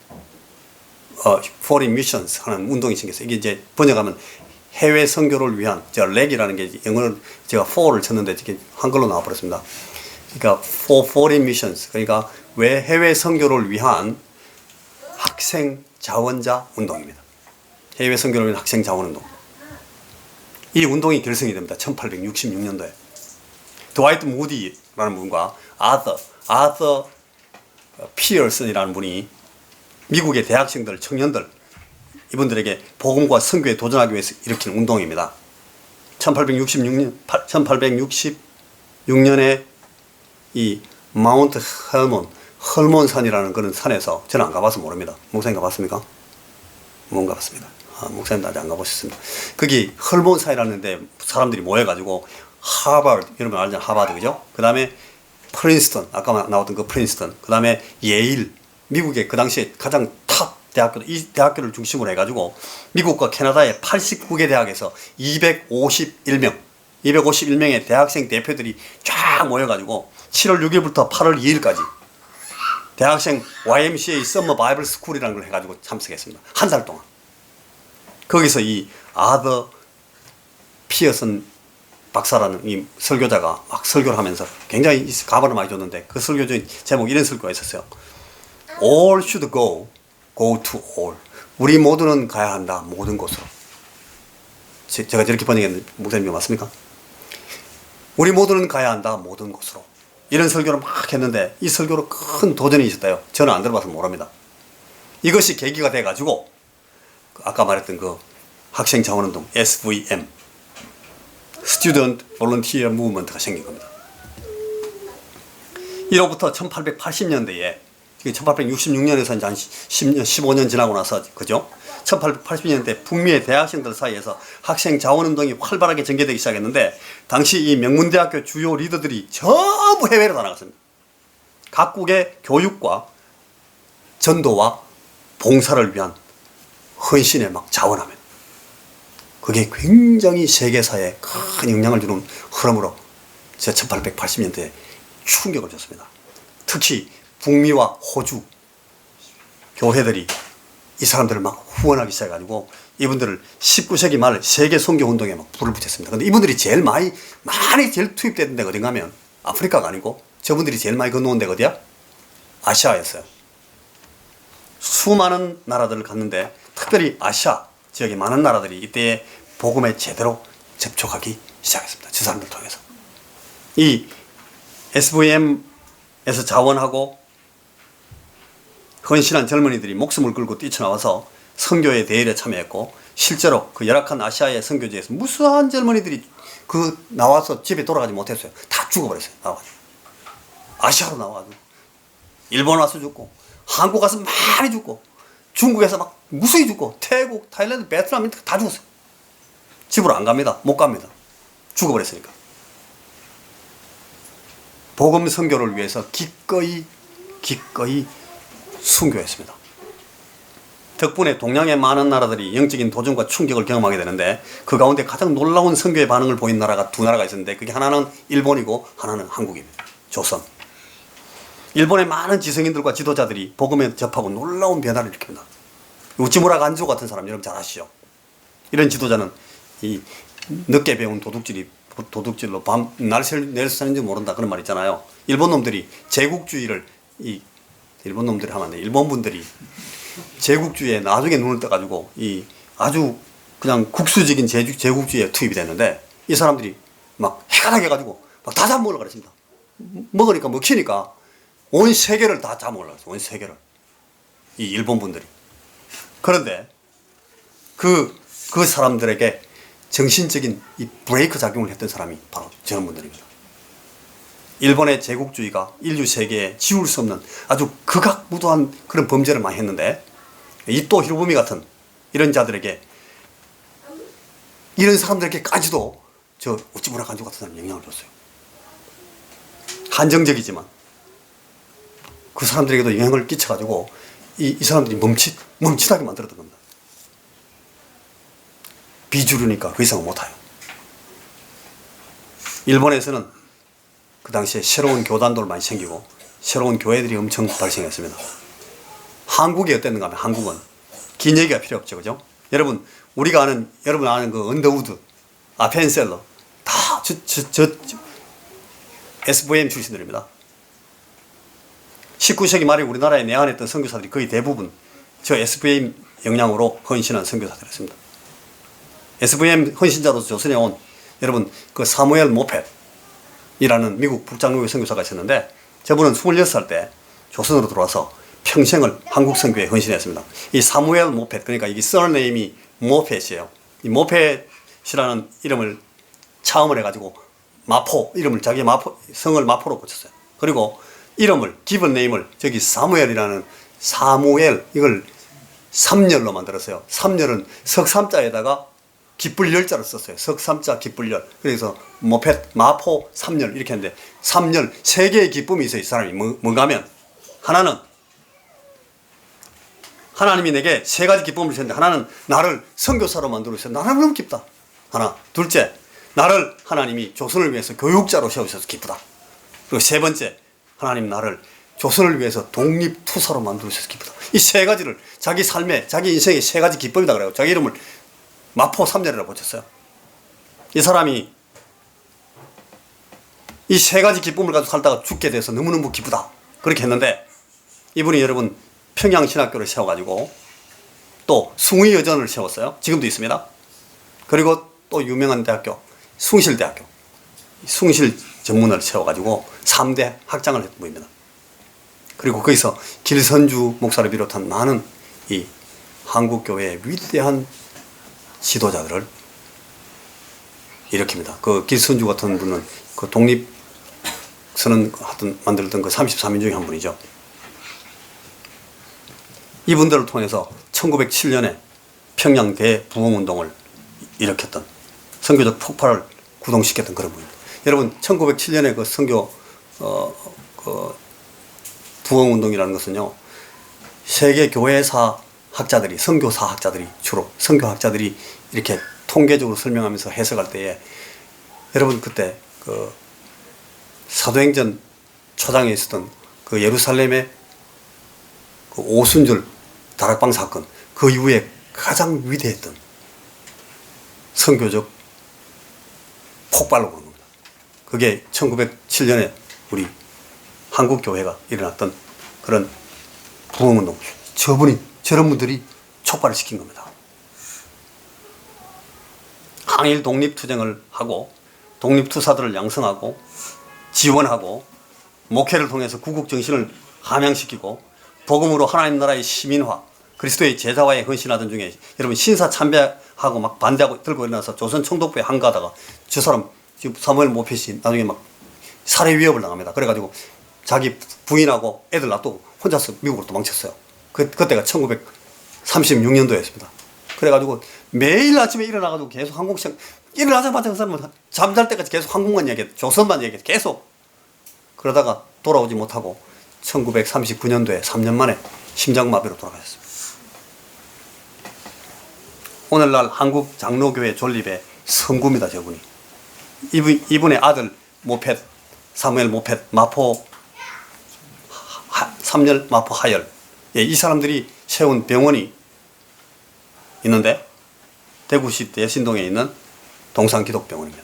Speaker 1: Foreign Missions 하는 운동이 생겼어요. 이게 이제 번역하면 해외 선교를 위한 렉이라는 게 영어로 제가 for를 쳤는데 이게 한글로 나와버렸습니다. 그러니까 for foreign missions 그러니까 왜 해외 선교를 위한 학생 자원자 운동입니다. 해외 선교를 위한 학생 자원 운동. 이 운동이 결성이 됩니다. 1866년도에. 드와이트 무디라는 분과 아서 피어슨이라는 분이 미국의 대학생들, 청년들, 이분들에게 복음과 선교에 도전하기 위해서 일으킨 운동입니다. 1866년에 이 마운트 헐몬산이라는 그런 산에서, 저는 안 가봐서 모릅니다. 목사님 가봤습니까? 못 가봤습니다. 목사님도 아직 안 가보셨습니다. 거기 헐몬산이라는 데 사람들이 모여가지고 하버드, 여러분 알잖아요. 하버드, 그죠? 그 다음에 프린스턴, 아까 나왔던 그 프린스턴, 그 다음에 예일, 미국의 그 당시에 가장 탑 대학교, 이 대학교를 중심으로 해가지고 미국과 캐나다의 89개 대학에서 251명의 대학생 대표들이 쫙 모여가지고 7월 6일부터 8월 2일까지 대학생 YMCA 썸머 바이블 스쿨이라는 걸 해가지고 참석했습니다. 한 달 동안. 거기서 이 아더 피어슨 박사라는 이 설교자가 막 설교를 하면서 굉장히 가발을 많이 줬는데, 그 설교 중에 제목 이런 설교가 있었어요. All should go to all. 우리 모두는 가야 한다, 모든 곳으로. 제가 저렇게 번역했는데 목사님 맞습니까? 우리 모두는 가야 한다, 모든 곳으로. 이런 설교를 막 했는데 이 설교로 큰 도전이 있었대요. 저는 안 들어봐서 모릅니다. 이것이 계기가 돼가지고 아까 말했던 그 학생 자원운동 SVM, Student Volunteer Movement가 생긴 겁니다. 이로부터 1880년대에 1866년에서 이제 한 10년, 15년 지나고 나서, 그죠? 1880년대 북미의 대학생들 사이에서 학생 자원운동이 활발하게 전개되기 시작했는데, 당시 이 명문대학교 주요 리더들이 전부 해외로 다 나갔습니다. 각국의 교육과 전도와 봉사를 위한 헌신에 막 자원하면, 그게 굉장히 세계사에 큰 영향을 주는 흐름으로 1880년대에 충격을 줬습니다. 특히 북미와 호주 교회들이 이 사람들을 막 후원하기 시작해가지고 이분들을 19세기 말 세계 선교 운동에 막 불을 붙였습니다. 근데 이분들이 제일 많이 제일 투입된 데가 어딘가 하면 아프리카가 아니고, 저분들이 제일 많이 건너온 데가 어디야? 아시아였어요. 수많은 나라들을 갔는데 특별히 아시아 지역의 많은 나라들이 이때에 복음에 제대로 접촉하기 시작했습니다. 저 사람들 통해서. 이 SVM에서 자원하고 헌신한 젊은이들이 목숨을 걸고 뛰쳐나와서 선교의 대회에 참여했고, 실제로 그 열악한 아시아의 선교지에서 무수한 젊은이들이 나와서 집에 돌아가지 못했어요. 다 죽어버렸어요. 나와가지고. 아시아로 나와가지고. 일본 와서 죽고, 한국 가서 많이 죽고, 중국에서 막 무수히 죽고, 태국, 타일랜드, 베트남 다 죽었어요. 집으로 안 갑니다. 못 갑니다. 죽어버렸으니까. 복음 선교를 위해서 기꺼이 순교했습니다. 덕분에 동양의 많은 나라들이 영적인 도전과 충격을 경험하게 되는데, 그 가운데 가장 놀라운 선교의 반응을 보인 나라가 두 나라가 있었는데, 그게 하나는 일본이고 하나는 한국입니다. 조선. 일본의 많은 지성인들과 지도자들이 복음에 접하고 놀라운 변화를 일으킵니다. 우찌무라 간조 같은 사람 여러분 잘 아시죠? 이런 지도자는 이 늦게 배운 도둑질로 날 새는지 모른다, 그런 말 있잖아요. 일본 놈들이 제국주의를, 일본 놈들이 하면 안 돼. 일본 분들이 제국주의에 나중에 눈을 떠가지고 아주 그냥 국수적인 제국주의에 투입이 됐는데, 이 사람들이 막 해가 나게 해가지고 막 다 잡아먹으려고 그랬습니다. 먹으니까 먹히니까 온 세계를 다 잡아먹으려고 했어요. 온 세계를. 이 일본 분들이. 그런데 그 사람들에게 정신적인 이 브레이크 작용을 했던 사람이 바로 저런 분들입니다. 일본의 제국주의가 인류 세계에 지울 수 없는 아주 극악무도한 그런 범죄를 많이 했는데, 이토 히로부미 같은 이런 자들에게, 이런 사람들에게까지도 저 우찌무라 간조 같은 사람이 영향을 줬어요. 한정적이지만 그 사람들에게도 영향을 끼쳐가지고 이 사람들이 멈칫하게 만들었던 겁니다. 비주류니까 그 이상은 못해요. 일본에서는 그 당시에 새로운 교단들 많이 생기고 새로운 교회들이 엄청 발생했습니다. 한국이 어땠는가 하면, 한국은 긴 얘기가 필요 없죠, 그죠? 여러분 아는 그 언더우드, 아펜셀러 다 SVM 출신들입니다. 19세기 말에 우리나라에 내한했던 선교사들이 거의 대부분 저 SVM 영향으로 헌신한 선교사들이었습니다. SVM 헌신자로서 조선에 온 여러분 그 사무엘 모펫, 미국 북장로교 선교사가 있었는데 저분은 26살 때 조선으로 들어와서 평생을 한국 선교에 헌신했습니다. 이 사무엘 모펫, 그러니까 이게 서네임이 모펫이에요. 이 모펫이라는 이름을 차음을 해가지고 마포, 이름을 자기 마포, 성을 마포로 붙였어요. 그리고 이름을, 기본 네임을 저기 사무엘이라는 사무엘, 이걸 삼열로 만들었어요. 삼열은 석삼자에다가 깃불 열자를 썼어요. 석삼자 깃불 열. 그래서 모펫, 마포, 삼열 이렇게 했는데 삼열, 세 개의 기쁨이 있어요. 이 사람이 뭔가 하면 하나는 하나님이 내게 세 가지 기쁨을 주셨는데 하나는 나를 선교사로 만들어 주셨어요. 나는 너무 기쁘다. 하나. 둘째, 나를 하나님이 조선을 위해서 교육자로 세우셔서 기쁘다. 그리고 세 번째, 하나님 나를 조선을 위해서 독립투사로 만들어 주셔서 기쁘다. 이 세 가지를 자기 삶에, 자기 인생의 세 가지 기쁨이다 그래요. 자기 이름을 마포 삼열이라고 붙였어요. 이 사람이 이 세 가지 기쁨을 가지고 살다가 죽게 돼서 너무너무 기쁘다. 그렇게 했는데 이분이 여러분 평양신학교를 세워가지고 또 숭의여전을 세웠어요. 지금도 있습니다. 그리고 또 유명한 대학교 숭실대학교, 숭실 전문을 세워가지고 3대 학장을 했던 분입니다. 그리고 거기서 길선주 목사를 비롯한 많은 이 한국교회의 위대한 지도자들을 일으킵니다. 그 길선주 같은 분은 그 독립선언 만들었던 그 33인 중에 한 분이죠. 이분들을 통해서 1907년에 평양 대부흥운동을 일으켰던, 선교적 폭발을 구동시켰던 그런 분입니다. 여러분 1907년에 그 선교 그 부흥운동이라는 것은요, 세계 교회사 학자들이, 선교사 학자들이, 주로 선교학자들이 이렇게 통계적으로 설명하면서 해석할 때에 여러분 그때 그 사도행전 초장에 있었던 그 예루살렘의 그 오순절 다락방 사건, 그 이후에 가장 위대했던 선교적 폭발로 보는 겁니다. 그게 1907년에 우리 한국교회가 일어났던 그런 부흥운동, 저런 분들이 촉발을 시킨 겁니다. 항일 독립투쟁을 하고 독립투사들을 양성하고 지원하고 목회를 통해서 구국정신을 함양시키고 복음으로 하나님 나라의 시민화, 그리스도의 제자화에 헌신하던 중에 여러분 신사 참배하고 막 반대하고 들고 일어나서 조선 총독부에 항거하다가 저 사람 지금 사무엘 모펫이 나중에 막 살해 위협을 당합니다. 그래가지고 자기 부인하고 애들 놔두고 혼자서 미국으로 도망쳤어요. 그때가 1936년도였습니다. 그래가지고 매일 아침에 일어나가지고 계속 항공식, 일어나자마자 그 사람은 잠잘 때까지 계속 항공만 얘기했죠. 조선만 얘기했죠. 계속. 그러다가 돌아오지 못하고 1939년도에 3년 만에 심장마비로 돌아가셨습니다. 오늘날 한국 장로교회 존립의 성구입니다. 저분이. 이분의 아들 모펫, 사무엘 모펫, 마포 삼열, 마포 하열, 이 사람들이 세운 병원이 있는데 대구시 대신동에 있는 동산기독병원입니다.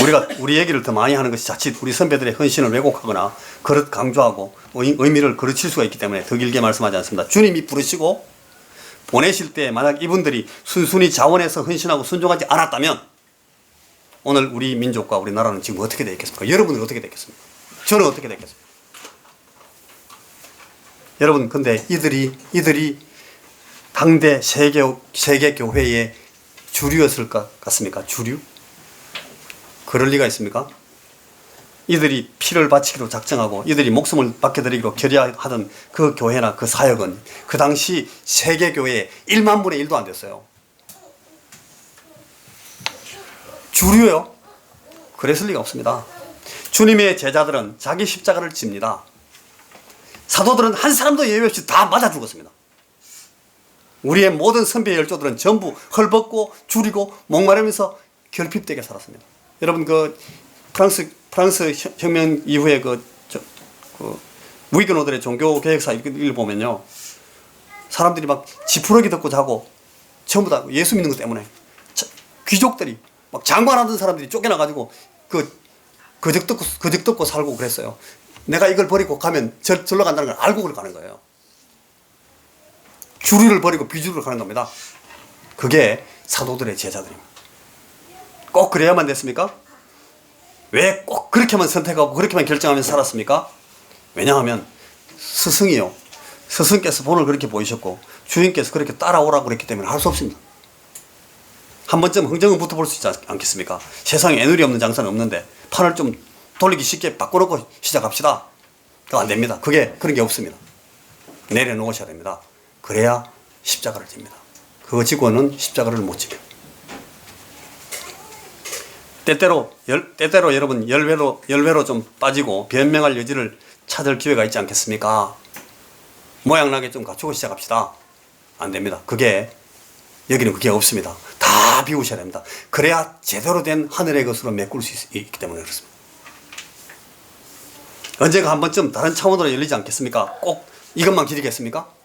Speaker 1: 우리가 우리 얘기를 더 많이 하는 것이 자칫 우리 선배들의 헌신을 왜곡하거나 그릇 강조하고 의미를 그르칠 수가 있기 때문에 더 길게 말씀하지 않습니다. 주님이 부르시고 보내실 때 만약 이분들이 순순히 자원해서 헌신하고 순종하지 않았다면 오늘 우리 민족과 우리 나라는 지금 어떻게 되어 있겠습니까? 여러분은 어떻게 되겠습니까? 저는 어떻게 되겠습니까? 여러분 근데 이들이 당대 세계 교회의 주류였을 것 같습니까? 주류? 그럴 리가 있습니까? 이들이 피를 바치기로 작정하고 이들이 목숨을 맡겨드리기로 결의하던 그 교회나 그 사역은 그 당시 세계교회의 1만 분의 1도 안 됐어요. 주류요? 그랬을 리가 없습니다. 주님의 제자들은 자기 십자가를 집니다. 사도들은 한 사람도 예외 없이 다 맞아 죽었습니다. 우리의 모든 선배 열조들은 전부 헐벗고 줄이고 목마르면서 결핍되게 살았습니다. 여러분 그 프랑스 혁명 이후에 그 무기견호들의 종교 계획사 이걸 보면요, 사람들이 막 지푸러기 덮고 자고 전부 다 예수 믿는 것 때문에 귀족들이 막 장관하던 사람들이 쫓겨나가지고 거적 듣고 살고 그랬어요. 내가 이걸 버리고 가면 절로 간다는 걸 알고 가는 거예요. 주류를 버리고 비주류를 가는 겁니다. 그게 사도들의 제자들입니다. 꼭 그래야만 됐습니까? 왜 꼭 그렇게만 선택하고 그렇게만 결정하면서 살았습니까? 왜냐하면 스승이요, 스승께서 본을 그렇게 보이셨고 주인께서 그렇게 따라오라고 그랬기 때문에 할 수 없습니다. 한 번쯤 흥정은 붙어볼 수 있지 않겠습니까? 세상에 애누리 없는 장사는 없는데 판을 좀 돌리기 쉽게 바꿔놓고 시작합시다. 그거 안 됩니다. 그런 게 없습니다. 내려놓으셔야 됩니다. 그래야 십자가를 집니다. 그거 지고는 십자가를 못 집니다. 때때로 여러분 열외로 좀 빠지고 변명할 여지를 찾을 기회가 있지 않겠습니까? 모양나게 좀 갖추고 시작합시다. 안 됩니다. 여기는 그게 없습니다. 다 비우셔야 됩니다. 그래야 제대로 된 하늘의 것으로 메꿀 수 있기 때문에 그렇습니다. 언젠가 한 번쯤 다른 차원으로 열리지 않겠습니까? 꼭 이것만 기리겠습니까?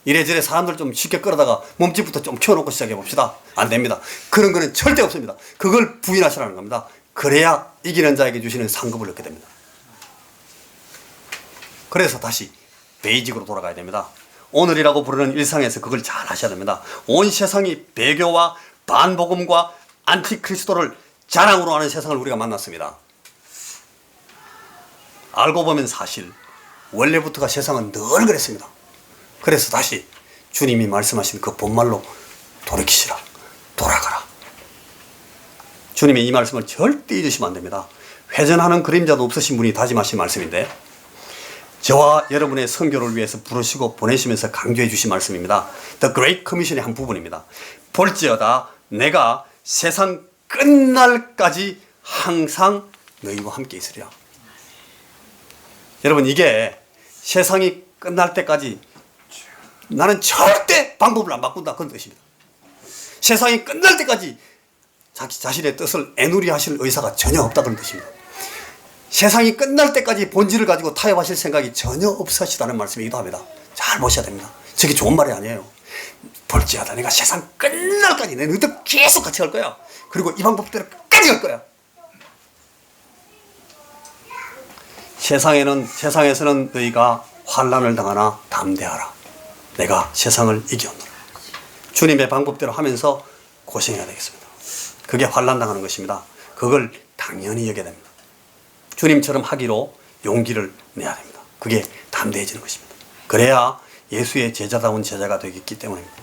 Speaker 1: 이래저래 사람들 좀 쉽게 끌어다가 몸집부터 좀 키워놓고 시작해 봅시다. 안 됩니다. 그런 거는 절대 없습니다. 그걸 부인하시라는 겁니다. 그래야 이기는 자에게 주시는 상급을 얻게 됩니다. 그래서 다시 베이직으로 돌아가야 됩니다. 오늘이라고 부르는 일상에서 그걸 잘 하셔야 됩니다. 온 세상이 배교와 반복음과 안티크리스토를 자랑으로 하는 세상을 우리가 만났습니다. 알고 보면 사실 원래부터가 세상은 늘 그랬습니다. 그래서 다시 주님이 말씀하신 그 본말로 돌이키시라, 돌아가라. 주님의 이 말씀을 절대 잊으시면 안 됩니다. 회전하는 그림자도 없으신 분이 다짐하신 말씀인데 저와 여러분의 선교를 위해서 부르시고 보내시면서 강조해 주신 말씀입니다. The Great Commission의 한 부분입니다. 볼지어다 내가 세상 끝날까지 항상 너희와 함께 있으리라. 여러분, 이게 세상이 끝날 때까지 나는 절대 방법을 안 바꾼다, 그런 뜻입니다. 세상이 끝날 때까지 자신의 뜻을 애누리 하실 의사가 전혀 없다, 그런 뜻입니다. 세상이 끝날 때까지 본질을 가지고 타협하실 생각이 전혀 없으시다는 말씀이기도 합니다. 잘 보셔야 됩니다. 저게 좋은 말이 아니에요. 볼지어다 내가 세상 끝날까지 내 너희들 계속 같이 갈 거야. 그리고 이 방법대로 끝까지 갈 거야. 세상에서는 너희가 환난을 당하나 담대하라. 내가 세상을 이겨노라. 주님의 방법대로 하면서 고생해야 되겠습니다. 그게 환난 당하는 것입니다. 그걸 당연히 여겨야 됩니다. 주님처럼 하기로 용기를 내야 됩니다. 그게 담대해지는 것입니다. 그래야 예수의 제자다운 제자가 되겠기 때문입니다.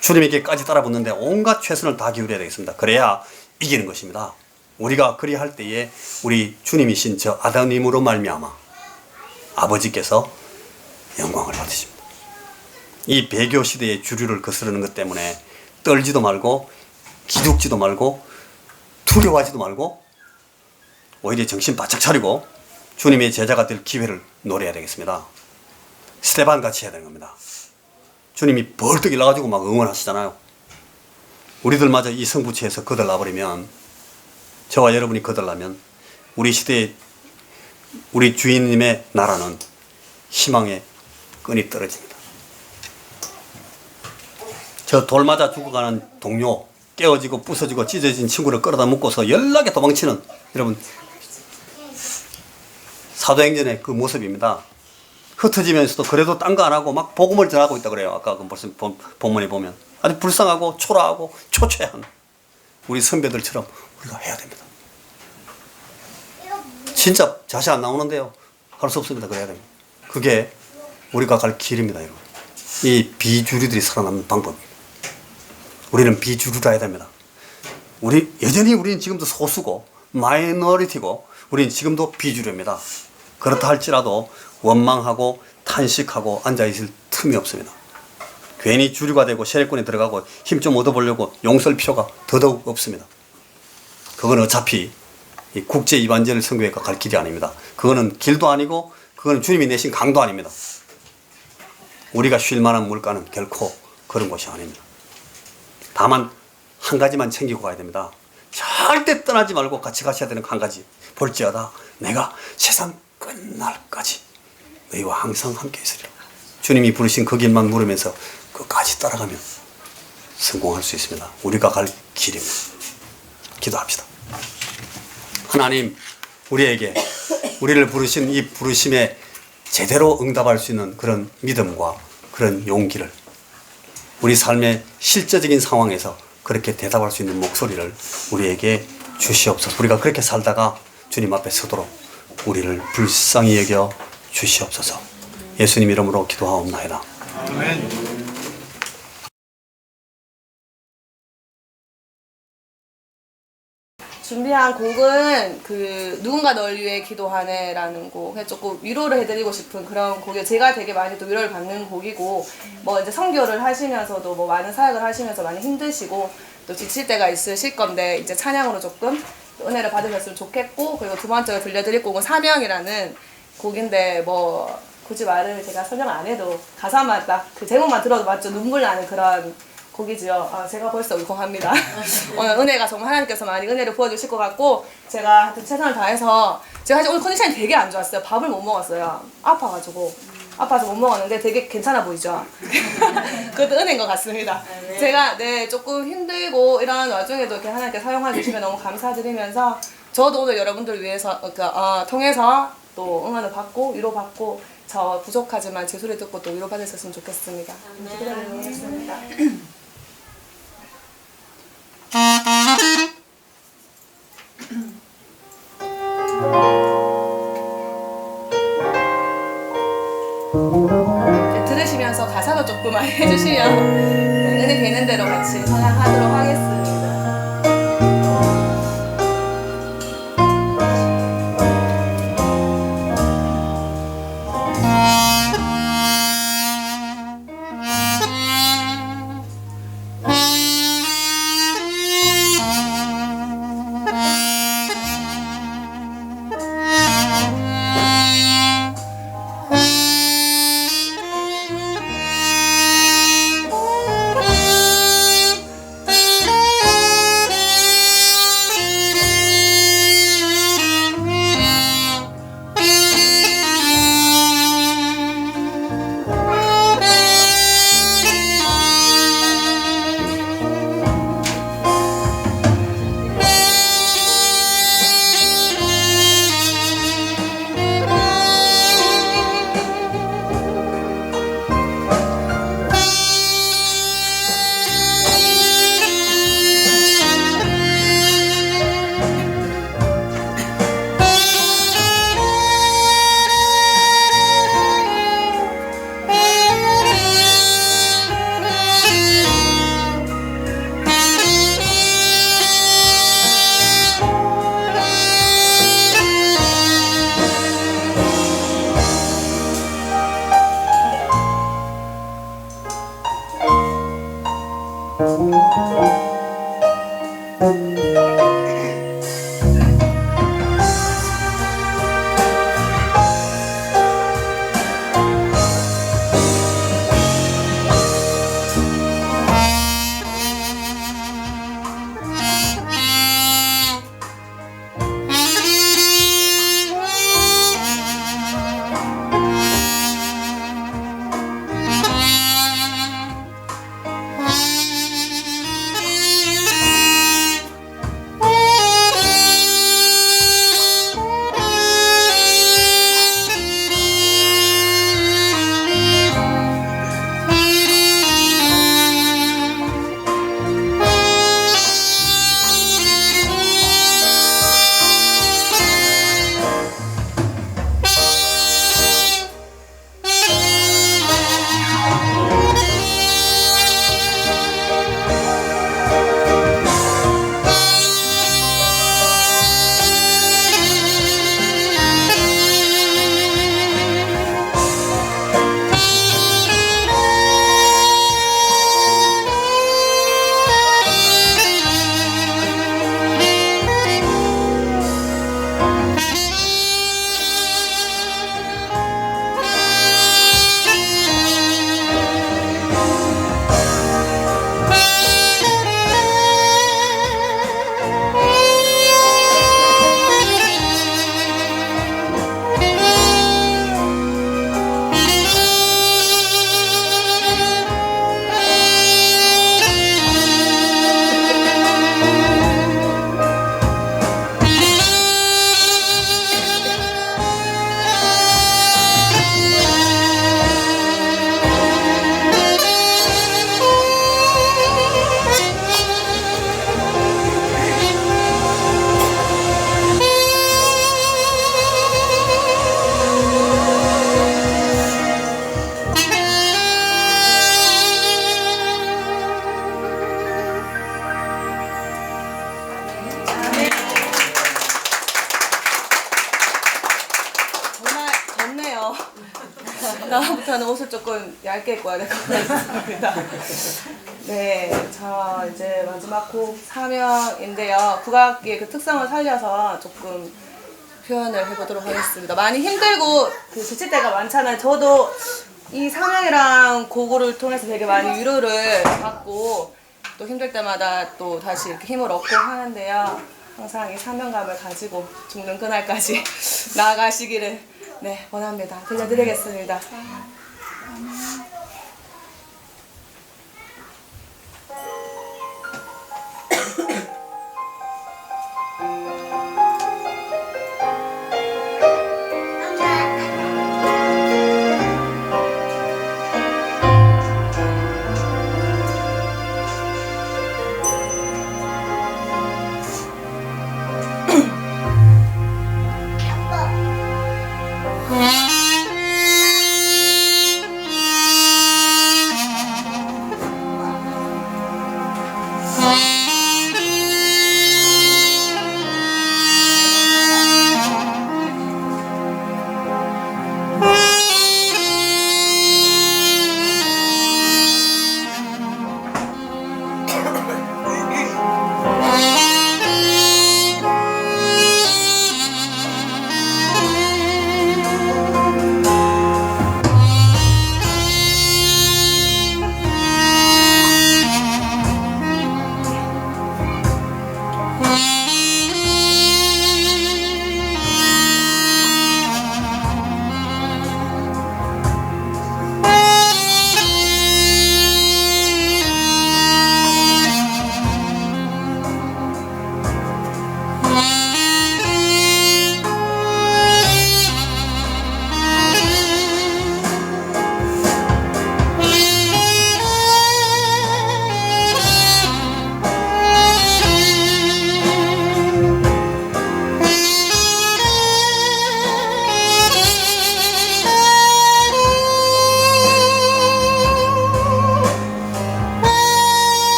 Speaker 1: 주님에게까지 따라붙는데 온갖 최선을 다 기울여야 되겠습니다. 그래야 이기는 것입니다. 우리가 그리할 때에 우리 주님이신 저 아드님으로 말미암아 아버지께서 영광을 받으십니다. 이 배교 시대의 주류를 거스르는 것 때문에 떨지도 말고 기죽지도 말고 두려워하지도 말고 오히려 정신 바짝 차리고 주님의 제자가 될 기회를 노려야 되겠습니다. 스테반 같이 해야 되는 겁니다. 주님이 벌떡 일어나가지고 막 응원하시잖아요. 우리들마저 이 성부치에서 거들나버리면, 저와 여러분이 거들나면 우리 시대의 우리 주인님의 나라는 희망의 끈이 떨어집니다. 저 돌 맞아 죽어가는 동료, 깨어지고 부서지고 찢어진 친구를 끌어다 묶고서 연락에 도망치는 여러분 사도행전의 그 모습입니다. 흩어지면서도 그래도 딴 거 안 하고 막 복음을 전하고 있다 그래요. 아까 그 본문에 보면 아주 불쌍하고 초라하고 초췌한 우리 선배들처럼 우리가 해야 됩니다. 진짜 자세 안 나오는데요, 할 수 없습니다. 그래야 됩니다. 그게 우리가 갈 길입니다, 여러분. 이 비주류들이 살아남는 방법입니다. 우리는 비주류라 해야 됩니다. 여전히 우리는 지금도 소수고 마이너리티고 우리는 지금도 비주류입니다. 그렇다 할지라도 원망하고 탄식하고 앉아있을 틈이 없습니다. 괜히 주류가 되고 세력권에 들어가고 힘 좀 얻어보려고 용서할 필요가 더더욱 없습니다. 그건 어차피 이 국제 이반제를 선교회가 갈 길이 아닙니다. 그거는 길도 아니고 그거는 주님이 내신 강도 아닙니다. 우리가 쉴 만한 물가는 결코 그런 곳이 아닙니다. 다만 한 가지만 챙기고 가야 됩니다. 절대 떠나지 말고 같이 가셔야 되는 한 가지. 볼지어다 내가 세상 끝날까지 너희와 항상 함께 있으리라. 주님이 부르신 그 길만 물으면서 끝까지 따라가면 성공할 수 있습니다. 우리가 갈 길입니다. 기도합시다. 하나님, 우리를 부르신 이 부르심에 제대로 응답할 수 있는 그런 믿음과 그런 용기를 우리 삶의 실제적인 상황에서 그렇게 대답할 수 있는 목소리를 우리에게 주시옵소서. 우리가 그렇게 살다가 주님 앞에 서도록 우리를 불쌍히 여겨 주시옵소서. 예수님 이름으로 기도하옵나이다.
Speaker 2: 아멘.
Speaker 3: 준비한 곡은 그 누군가 널 위해 기도하네라는 곡. 조금 위로를 해드리고 싶은 그런 곡이에요. 제가 되게 많이 또 위로를 받는 곡이고, 뭐 이제 선교를 하시면서도 뭐 많은 사역을 하시면서 많이 힘드시고 또 지칠 때가 있으실 건데, 이제 찬양으로 조금 은혜를 받으셨으면 좋겠고, 그리고 두 번째로 들려드릴 곡은 사명이라는 곡인데, 뭐 굳이 말을 제가 설명 안 해도 가사만 딱 그 제목만 들어도 맞죠? 눈물 나는 그런 곡이지요. 제가 벌써 울컥합니다. 오늘 은혜가 정말 하나님께서 많이 은혜를 부어주실 것 같고, 제가 하여튼 최선을 다해서, 제가 사실 오늘 컨디션이 되게 안 좋았어요. 밥을 못 먹었어요. 아파서 못 먹었는데 되게 괜찮아 보이죠? 그것도 은혜인 것 같습니다. 제가 조금 힘들고 이런 와중에도 이렇게 하나님께 사용해 주시면 너무 감사드리면서, 저도 오늘 여러분들을 위해서 통해서 또 응원을 받고 위로받고, 저 부족하지만 제 소리 듣고 또 위로받으셨으면 좋겠습니다. 기도드리겠습니다. 들으시면서 가사도 조금 많이 해주시면 은혜 되는 대로 같이 찬양하도록 하겠습니다. 오늘부터는 옷을 조금 얇게 입고 와야 될 것 같습니다. 네, 자 이제 마지막 곡 사명인데요. 국악기의 그 특성을 살려서 조금 표현을 해보도록 하겠습니다. 많이 힘들고 그 지칠 때가 많잖아요. 저도 이 사명이랑 곡을 통해서 되게 많이 위로를 받고 또 힘들 때마다 또 다시 이렇게 힘을 얻고 하는데요. 항상 이 사명감을 가지고 죽는 그날까지 나아가시기를 네, 원합니다. 들려드리겠습니다.